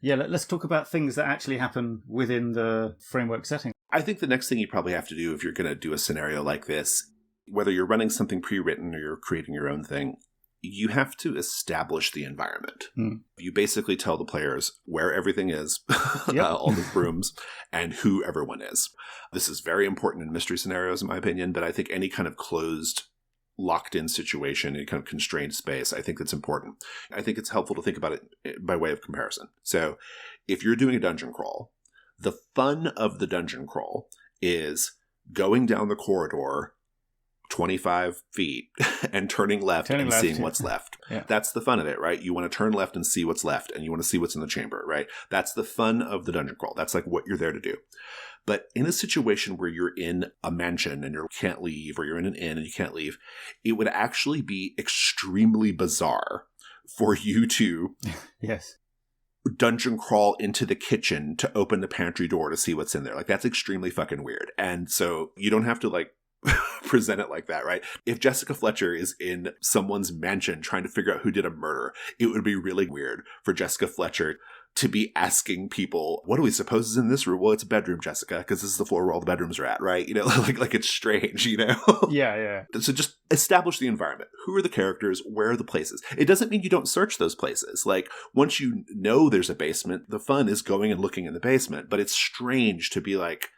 Yeah, let's talk about things that actually happen within the framework setting. I think the next thing you probably have to do if you're going to do a scenario like this, whether you're running something pre-written or you're creating your own thing, you have to establish the environment. You basically tell the players where everything is, all the rooms, and who everyone is. This is very important in mystery scenarios, in my opinion, but I think any kind of closed, locked-in situation, any kind of constrained space, I think that's important. I think it's helpful to think about it by way of comparison. So if you're doing a dungeon crawl, the fun of the dungeon crawl is going down the corridor 25 feet and turning left and seeing what's left. Yeah. That's the fun of it, right? You want to turn left and see what's left, and you want to see what's in the chamber, right? That's the fun of the dungeon crawl. That's like what you're there to do. But in a situation where you're in a mansion and you can't leave, or you're in an inn and you can't leave, it would actually be extremely bizarre for you to dungeon crawl into the kitchen to open the pantry door to see what's in there. Like, that's extremely fucking weird. And so you don't have to like present it like that, right? If Jessica Fletcher is in someone's mansion trying to figure out who did a murder, it would be really weird for Jessica Fletcher to be asking people, what do we suppose is in this room? Well, it's a bedroom, Jessica, because this is the floor where all the bedrooms are at, right? Like it's strange, Yeah. So just establish the environment. Who are the characters? Where are the places? It doesn't mean you don't search those places. Like, once you know there's a basement, the fun is going and looking in the basement, but it's strange to be like,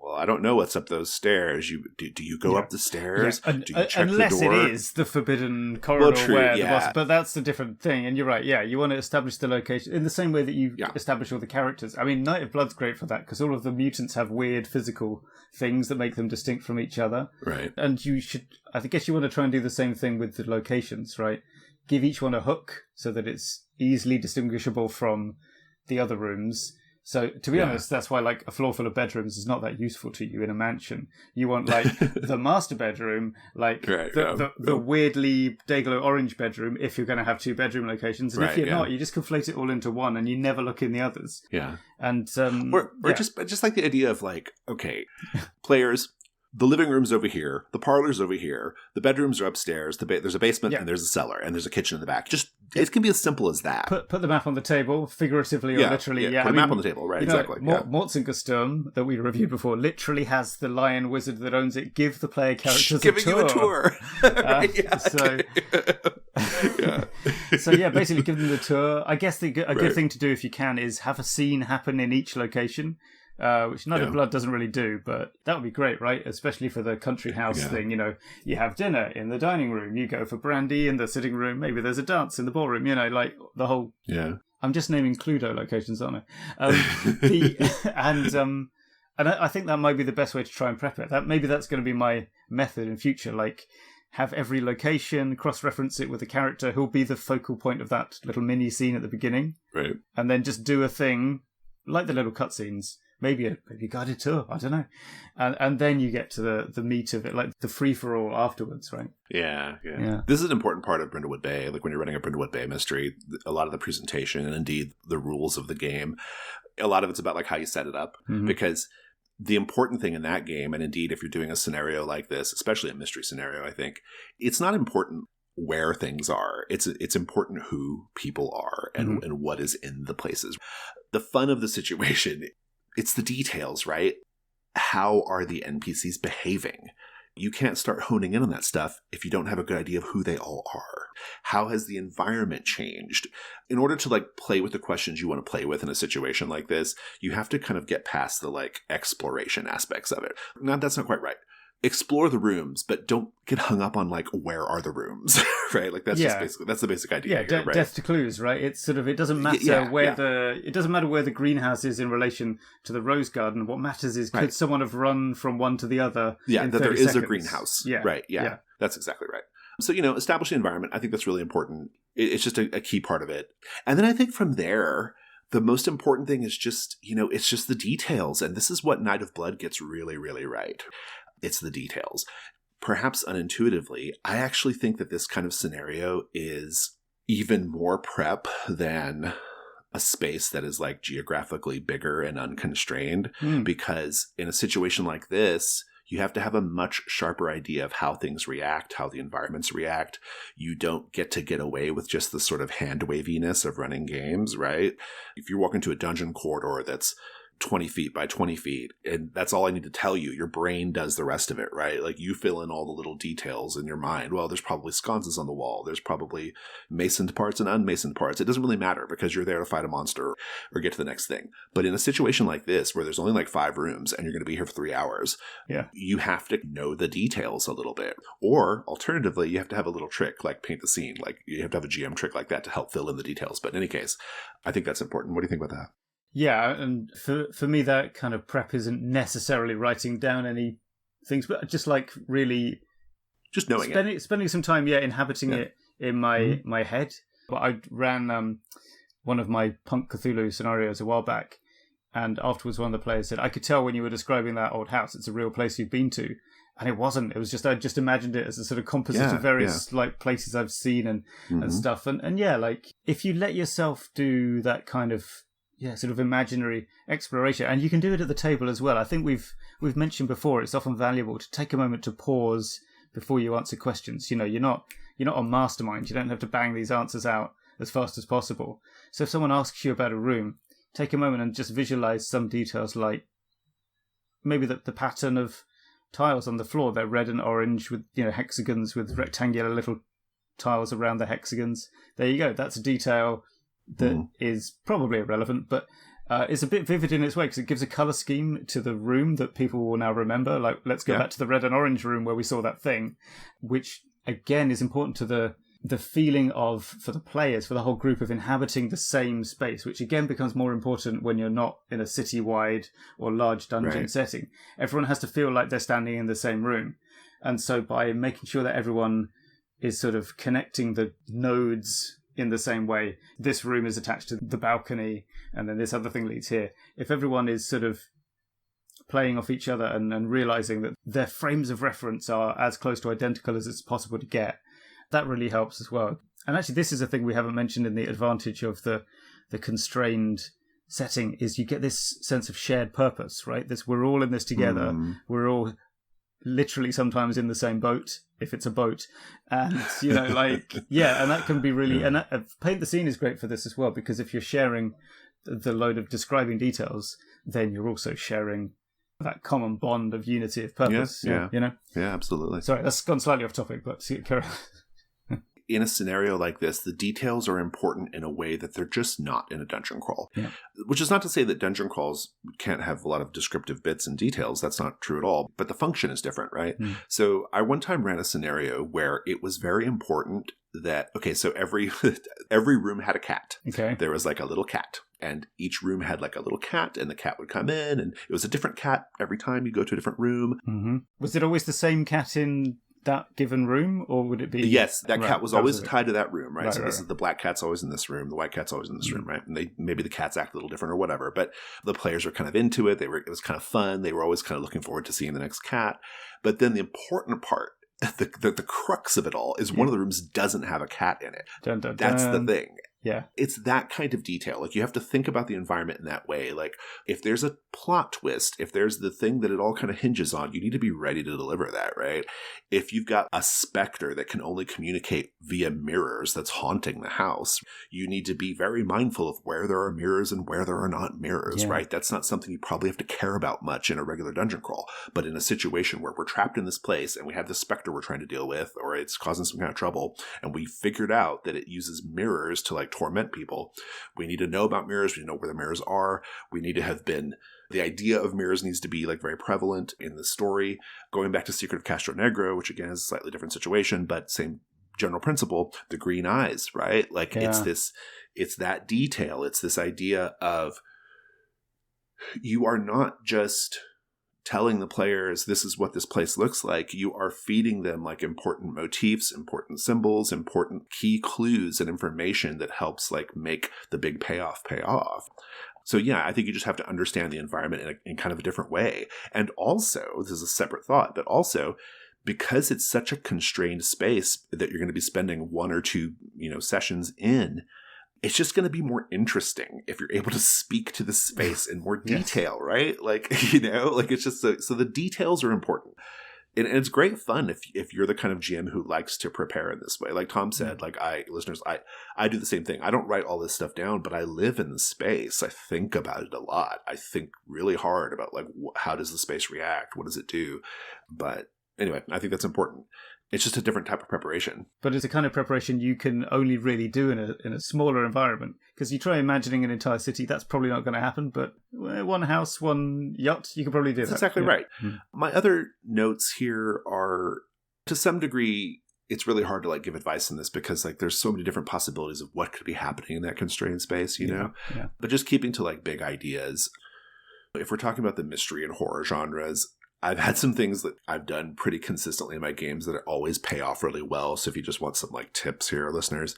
well, I don't know what's up those stairs. Do you go up the stairs? Yeah. Do you check unless the door? It is the forbidden corridor where the boss. But that's the different thing. And you're right. Yeah, you want to establish the location in the same way that you establish all the characters. I mean, Night of Blood's great for that because all of the mutants have weird physical things that make them distinct from each other. Right. And you should. I guess you want to try and do the same thing with the locations, right? Give each one a hook so that it's easily distinguishable from the other rooms. So, to be honest, that's why, like, a floor full of bedrooms is not that useful to you in a mansion. You want, like, the master bedroom, like, the weirdly Dayglow orange bedroom, if you're going to have two bedroom locations. And if you're not, you just conflate it all into one and you never look in the others. Yeah. And, or just like the idea of, like, okay, players... The living room's over here. The parlor's over here. The bedrooms are upstairs. There's a basement and there's a cellar and there's a kitchen in the back. Just it can be as simple as that. Put the map on the table, figuratively or literally. Put a map on the table, right? Exactly. Mortzinggersturm, that we reviewed before, literally has the lion wizard that owns it give the player characters giving you a tour. So basically give them the tour. I guess a good thing to do if you can is have a scene happen in each location. Which Night of Blood doesn't really do, but that would be great, right? Especially for the country house thing. You have dinner in the dining room, you go for brandy in the sitting room, maybe there's a dance in the ballroom, like the whole... Yeah. I'm just naming Cluedo locations, aren't I? And I think that might be the best way to try and prep it. Maybe that's going to be my method in future, like have every location, cross-reference it with a character who'll be the focal point of that little mini scene at the beginning. Right. And then just do a thing, like the little cutscenes, maybe a guided tour, I don't know. And then you get to the meat of it, like the free-for-all afterwards, right? Yeah. This is an important part of Brindlewood Bay. Like when you're running a Brindlewood Bay mystery, a lot of the presentation and indeed the rules of the game, a lot of it's about like how you set it up. Mm-hmm. Because the important thing in that game, and indeed if you're doing a scenario like this, especially a mystery scenario, I think, it's not important where things are. It's important who people are and what is in the places. The fun of the situation... It's the details, right? how are the NPCs behaving? You can't start honing in on that stuff if you don't have a good idea of who they all are. How has the environment changed? In order to play with the questions you want to play with in a situation like this, you have to kind of get past the exploration aspects of it. Now, that's not quite right. Explore the rooms, but don't get hung up on where are the rooms, right? That's just basically, that's the basic idea. Yeah, right? Death to clues, right? It's sort of, it doesn't matter it doesn't matter where the greenhouse is in relation to the rose garden. What matters is could someone have run from one to the other? Yeah, in that 30 there is seconds? a greenhouse. Yeah, right. Yeah, that's exactly right. So, establish the environment. I think that's really important. It's just a key part of it. And then I think from there, the most important thing is just, it's just the details. And this is what Night of Blood gets really, really right. It's the details. Perhaps unintuitively, I actually think that this kind of scenario is even more prep than a space that is geographically bigger and unconstrained. Because in a situation like this, you have to have a much sharper idea of how things react, how the environments react. You don't get away with just the sort of hand waviness of running games, right? If you walk into a dungeon corridor that's 20 feet by 20 feet, and that's all I need to tell you, your brain does the rest of it, right? You fill in all the little details in your mind. Well, there's probably sconces on the wall. There's probably masoned parts and unmasoned parts. It doesn't really matter because you're there to fight a monster or get to the next thing. But in a situation like this, where there's only 5 rooms and you're going to be here for 3 hours, you have to know the details a little bit. Or alternatively, you have to have a little trick, paint the scene. You have to have a GM trick like that to help fill in the details. But in any case, I think that's important. What do you think about that? Yeah, and for me, that kind of prep isn't necessarily writing down any things, but just really just knowing spending some time, inhabiting it in my head. But I ran one of my Punk Cthulhu scenarios a while back, and afterwards one of the players said, "I could tell when you were describing that old house, it's a real place you've been to." And it wasn't. It was just, I just imagined it as a sort of composite of various places I've seen and stuff. And if you let yourself do that kind of sort of imaginary exploration, and you can do it at the table as well. I think we've mentioned before, it's often valuable to take a moment to pause before you answer questions. You're not on Mastermind. You don't have to bang these answers out as fast as possible. So if someone asks you about a room, take a moment and just visualize some details, like maybe the pattern of tiles on the floor. They're red and orange with hexagons with rectangular little tiles around the hexagons. There you go. That's a detail that is probably irrelevant, but it's a bit vivid in its way because it gives a colour scheme to the room that people will now remember. Let's go back to the red and orange room where we saw that thing, which again is important to the feeling of, for the players, for the whole group, of inhabiting the same space, which again becomes more important when you're not in a city-wide or large dungeon setting. Everyone has to feel like they're standing in the same room. And so by making sure that everyone is sort of connecting the nodes in the same way, this room is attached to the balcony and then this other thing leads here. If everyone is sort of playing off each other and realizing that their frames of reference are as close to identical as it's possible to get, that really helps as well. And actually, this is a thing we haven't mentioned in the advantage of the constrained setting, is you get this sense of shared purpose, right? We're all in this together. We're all literally sometimes in the same boat, if it's a boat. And, and that can be really... And Paint the Scene is great for this as well, because if you're sharing the load of describing details, then you're also sharing that common bond of unity of purpose. Yeah, absolutely. Sorry, that's gone slightly off topic, but carry on. In a scenario like this, the details are important in a way that they're just not in a dungeon crawl. Yeah. Which is not to say that dungeon crawls can't have a lot of descriptive bits and details. That's not true at all. But the function is different, right? So I one time ran a scenario where it was very important that, so every room had a cat. Okay. There was a little cat. And each room had a little cat, and the cat would come in, and it was a different cat every time you go to a different room. Mm-hmm. Was it always the same cat in that given room, or would it be... Yes, that cat was always tied to that room, right? So This is the black cat's always in this room, the white cat's always in this room, right? And maybe the cats act a little different or whatever, but the players were kind of into it. It was kind of fun. They were always kind of looking forward to seeing the next cat. But then the important part, the crux of it all, is one of the rooms doesn't have a cat in it. Dun, dun, That's dun. the thing. Yeah. It's that kind of detail. Like, you have to think about the environment in that way. Like, if there's a plot twist, if there's the thing that it all kind of hinges on, you need to be ready to deliver that, right? If you've got a specter that can only communicate via mirrors that's haunting the house, you need to be very mindful of where there are mirrors and where there are not mirrors, right? That's not something you probably have to care about much in a regular dungeon crawl. But in a situation where we're trapped in this place and we have this specter we're trying to deal with, or it's causing some kind of trouble, and we figured out that it uses mirrors to like torment people, we need to know about mirrors. We need to know where the mirrors are. We need to have been, the idea of mirrors needs to be like very prevalent in the story. Going back to Secret of Castro Negro, which again is a slightly different situation, but same general principle, the green eyes, right? Like it's that detail. It's this idea of, you are not just telling the players this is what this place looks like. You are feeding them like important motifs, important symbols, important key clues and information that helps like make the big payoff pay off. So yeah, I think you just have to understand the environment in kind of a different way. And also, this is a separate thought, but also because it's such a constrained space that you're going to be spending 1 or 2, sessions in, it's just going to be more interesting if you're able to speak to the space in more detail, right? Like, it's just so the details are important. And it's great fun if you're the kind of GM who likes to prepare in this way. Like Tom said, like I do the same thing. I don't write all this stuff down, but I live in the space. I think about it a lot. I think really hard about like, how does the space react? What does it do? But anyway, I think that's important. It's just a different type of preparation. But it's a kind of preparation you can only really do in a smaller environment. Because you try imagining an entire city, that's probably not going to happen. But one house, one yacht, you can probably do that. That's exactly right. Mm-hmm. My other notes here are, to some degree, it's really hard to like give advice on this because like there's so many different possibilities of what could be happening in that constrained space, know? Yeah. But just keeping to like big ideas. If we're talking about the mystery and horror genres, I've had some things that I've done pretty consistently in my games that always pay off really well. So if you just want some like tips here, listeners,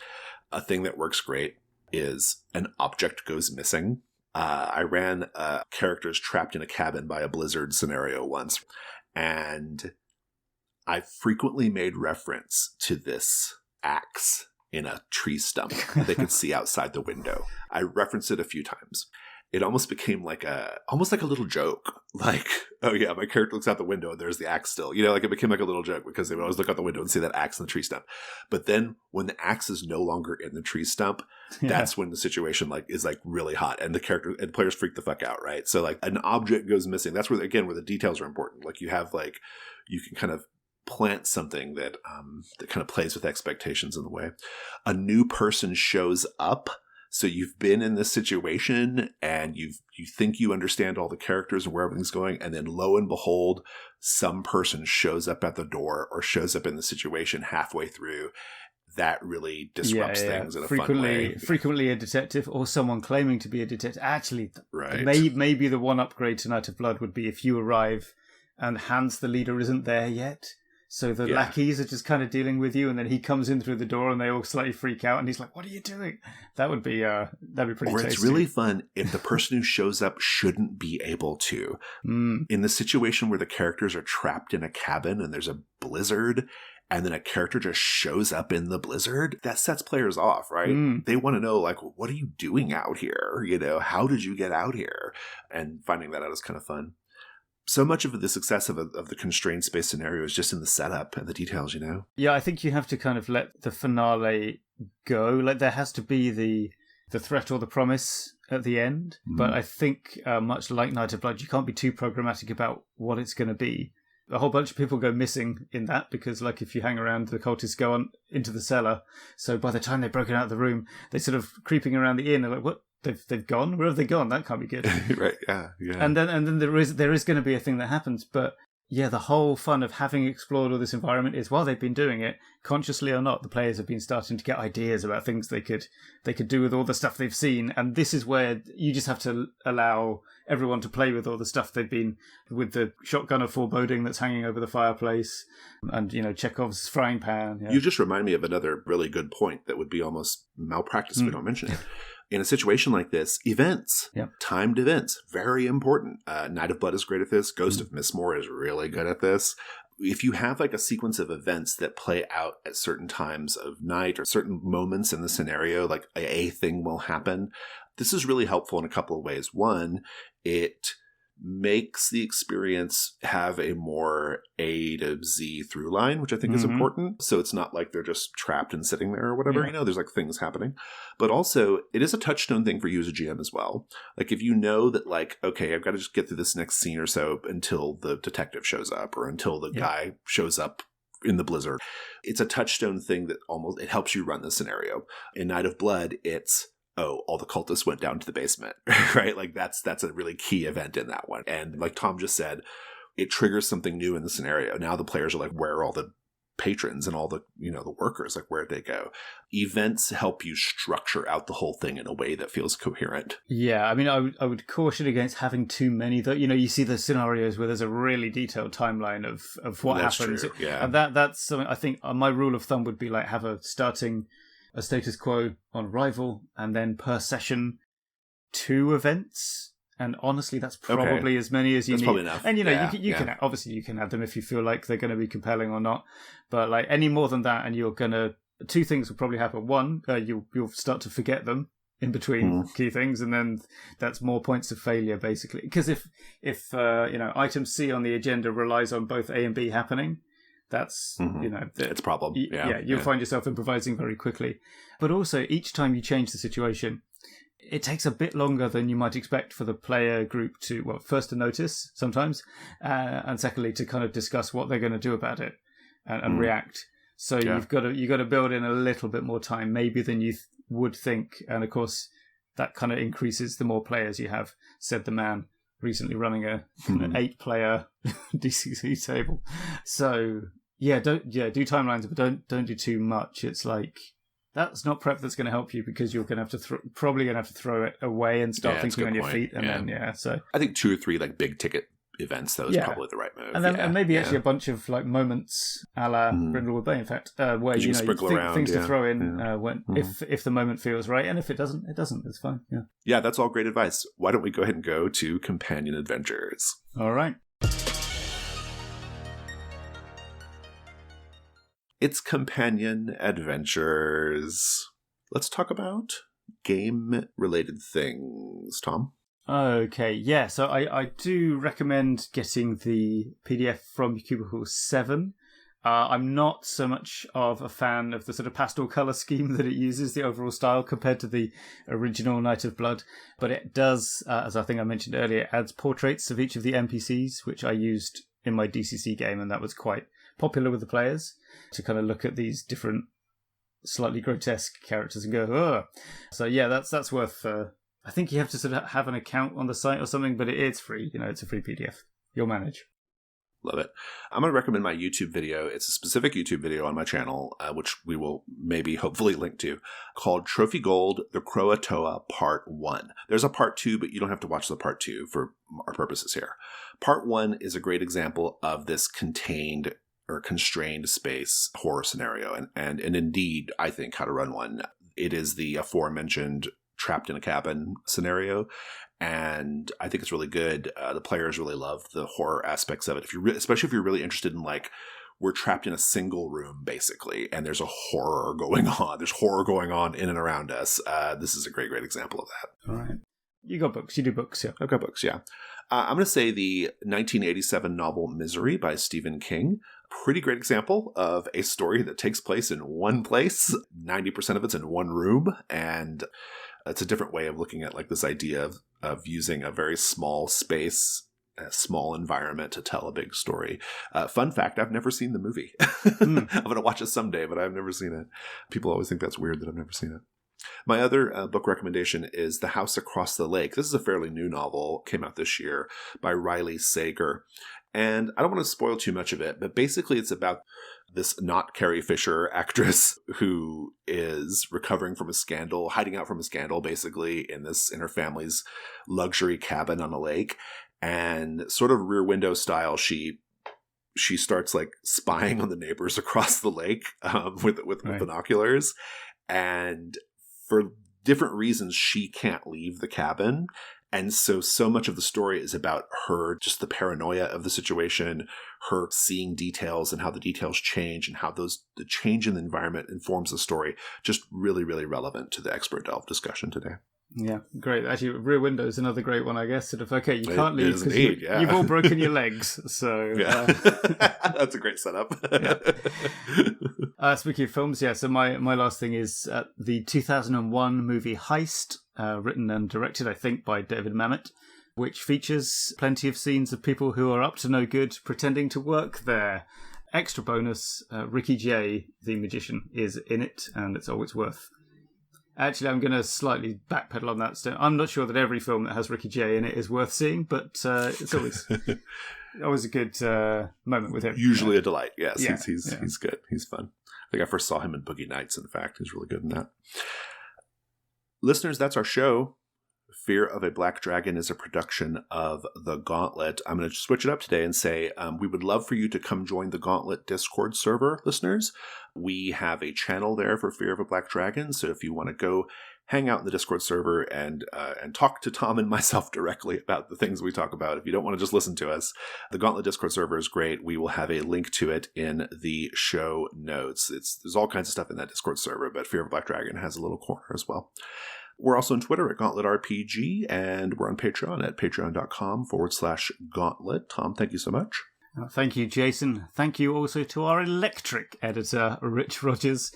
a thing that works great is an object goes missing. I ran characters trapped in a cabin by a blizzard scenario once, and I frequently made reference to this axe in a tree stump they could see outside the window. I referenced it a few times. It almost became almost like a little joke. Like, oh yeah, my character looks out the window and there's the axe still. Like it became like a little joke because they would always look out the window and see that axe in the tree stump. But then when the axe is no longer in the tree stump, that's when the situation is really hot and the character and players freak the fuck out, right? So like an object goes missing. That's where the details are important. Like you have you can kind of plant something that kind of plays with expectations in the way. A new person shows up. So you've been in this situation and you think you understand all the characters and where everything's going. And then lo and behold, some person shows up at the door or shows up in the situation halfway through. That really disrupts things in a fun way. Frequently a detective or someone claiming to be a detective. Actually, right. Maybe the one upgrade to Night of Blood would be if you arrive and Hans, the leader, isn't there yet. So the lackeys are just kind of dealing with you, and then he comes in through the door, and they all slightly freak out, and he's like, "What are you doing?" That'd be pretty. Or tasty. It's really fun if the person who shows up shouldn't be able to. In the situation where the characters are trapped in a cabin and there's a blizzard, and then a character just shows up in the blizzard, that sets players off, right? They want to know, like, what are you doing out here? How did you get out here? And finding that out is kind of fun. So much of the success of the constrained space scenario is just in the setup and the details, Yeah, I think you have to kind of let the finale go. Like there has to be the threat or the promise at the end. But I think much like Night of Blood, you can't be too programmatic about what it's going to be. A whole bunch of people go missing in that because, like, if you hang around, the cultists go on into the cellar. So by the time they've broken out of the room, they're sort of creeping around the inn. They're like, what? They've gone? Where have they gone? That can't be good. Right, yeah. And then there is going to be a thing that happens, but yeah, the whole fun of having explored all this environment is while they've been doing it, consciously or not, the players have been starting to get ideas about things they could do with all the stuff they've seen, and this is where you just have to allow everyone to play with all the stuff they've been with the shotgun of foreboding that's hanging over the fireplace, and Chekhov's frying pan. Yeah. You just remind me of another really good point that would be almost malpractice if we don't mention it. In a situation like this, events, timed events, very important. Night of Blood is great at this. Ghost of Mistmore is really good at this. if you have like a sequence of events that play out at certain times of night or certain moments in the scenario, like a thing will happen, this is really helpful in a couple of ways. One, it makes the experience have a more A to Z through line, which I think is important. So it's not like they're just trapped and sitting there or whatever, there's like things happening. But also it is a touchstone thing for you as a GM as well. Like if you know that like, okay, I've got to just get through this next scene or so until the detective shows up or until the guy shows up in the blizzard. It's a touchstone thing that almost, it helps you run the scenario. In Night of Blood, it's, oh, all the cultists went down to the basement, right? Like that's a really key event in that one. And like Tom just said, it triggers something new in the scenario. Now the players are like, where are all the patrons and all the, the workers? Like, where'd they go? Events help you structure out the whole thing in a way that feels coherent. Yeah, I mean, I would caution against having too many. That you see the scenarios where there's a really detailed timeline of what happens. True. Yeah, and that's something I think my rule of thumb would be like have a status quo on Arrival, and then per session 2 events. And honestly, that's probably as many as you need. Probably enough. And you can obviously you can add them if you feel like they're going to be compelling or not. But like any more than that, and you're gonna 2 things will probably happen. One, you'll start to forget them in between key things, and then that's more points of failure basically. Because if item C on the agenda relies on both A and B happening, that's it's a problem. You'll find yourself improvising very quickly. But also each time you change the situation, it takes a bit longer than you might expect for the player group to first to notice sometimes, and secondly to kind of discuss what they're going to do about it and react. So you've got to build in a little bit more time maybe than you would think, and of course that kind of increases the more players you have. Said the man recently running an 8-player DCC table. So do timelines, but don't do too much. It's like that's not prep that's going to help you, because you're going to have to probably going to have to throw it away and start thinking on your feet, and then so I think 2 or 3 like big ticket events though is probably the right move, and then and maybe actually a bunch of like moments a la Brindlewood Bay, in fact, where you think things to throw in when if the moment feels right, and if it doesn't, it's fine. Yeah, that's all great advice. Why don't we go ahead and go to companion adventures? All right. It's companion adventures. Let's talk about game-related things, Tom. Okay, yeah. So I do recommend getting the PDF from Cubicle 7. I'm not so much of a fan of the sort of pastel colour scheme that it uses, the overall style, compared to the original Night of Blood. But it does, as I think I mentioned earlier, adds portraits of each of the NPCs, which I used in my DCC game, and that was quite popular with the players, to kind of look at these different slightly grotesque characters and go, oh. So yeah, that's worth... I think you have to sort of have an account on the site or something, but it's free. It's a free PDF. You'll manage. Love it. I'm going to recommend my YouTube video. It's a specific YouTube video on my channel, which we will maybe hopefully link to, called Trophy Gold, The Croatoa Part 1. There's a Part 2, but you don't have to watch the Part 2 for our purposes here. Part 1 is a great example of this contained or constrained space horror scenario, and indeed, I think, how to run one. It is the aforementioned trapped in a cabin scenario, and I think it's really good. The players really love the horror aspects of it. Especially if you're really interested in, like, we're trapped in a single room basically, and there's a horror going on. There's horror going on in and around us. This is a great example of that. All right, you got books. You do books, yeah. I've got books, yeah. I'm going to say the 1987 novel Misery by Stephen King. Pretty great example of a story that takes place in one place. 90% of it's in one room, and it's a different way of looking at like this idea of using a very small space, a small environment to tell a big story. Fun fact, I've never seen the movie. I'm going to watch it someday, but I've never seen it. People always think that's weird that I've never seen it. My other book recommendation is The House Across the Lake. This is a fairly new novel, came out this year, by Riley Sager. And I don't want to spoil too much of it, but basically it's about this not Carrie Fisher actress who is recovering from a scandal, hiding out from a scandal basically in her family's luxury cabin on a lake. And sort of Rear Window style, she starts like spying on the neighbors across the lake with binoculars. And for different reasons, she can't leave the cabin. And so much of the story is about her, just the paranoia of the situation, her seeing details and how the details change and how the change in the environment informs the story. Just really, really relevant to the Expert Delve discussion today. Yeah, great. Actually, Rear Window is another great one, I guess. Sort of, okay, you can't leave because yeah. you've all broken your legs. So yeah. That's a great setup. Speaking of films, so my last thing is the 2001 movie Heist, written and directed, I think, by David Mamet, which features plenty of scenes of people who are up to no good pretending to work there. Extra bonus, Ricky Jay, the magician, is in it, and it's all it's worth. Actually, I'm going to slightly backpedal on that. I'm not sure that every film that has Ricky Jay in it is worth seeing, but it's always a good moment with him. Usually a delight, yes. Yeah, he's good. He's fun. I think I first saw him in Boogie Nights, in fact. He's really good in that. Listeners, that's our show. Fear of a Black Dragon is a production of The Gauntlet. I'm going to switch it up today and say we would love for you to come join the Gauntlet Discord server, listeners. We have a channel there for Fear of a Black Dragon, so if you want to go hang out in the Discord server and talk to Tom and myself directly about the things we talk about, if you don't want to just listen to us, the Gauntlet Discord server is great. We will have a link to it in the show notes. There's all kinds of stuff in that Discord server, but Fear of a Black Dragon has a little corner as well. We're also on Twitter at Gauntlet RPG, and we're on Patreon at patreon.com/Gauntlet. Tom, thank you so much. Thank you, Jason. Thank you also to our electric editor, Rich Rogers.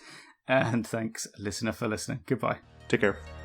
And thanks, listener, for listening. Goodbye. Take care.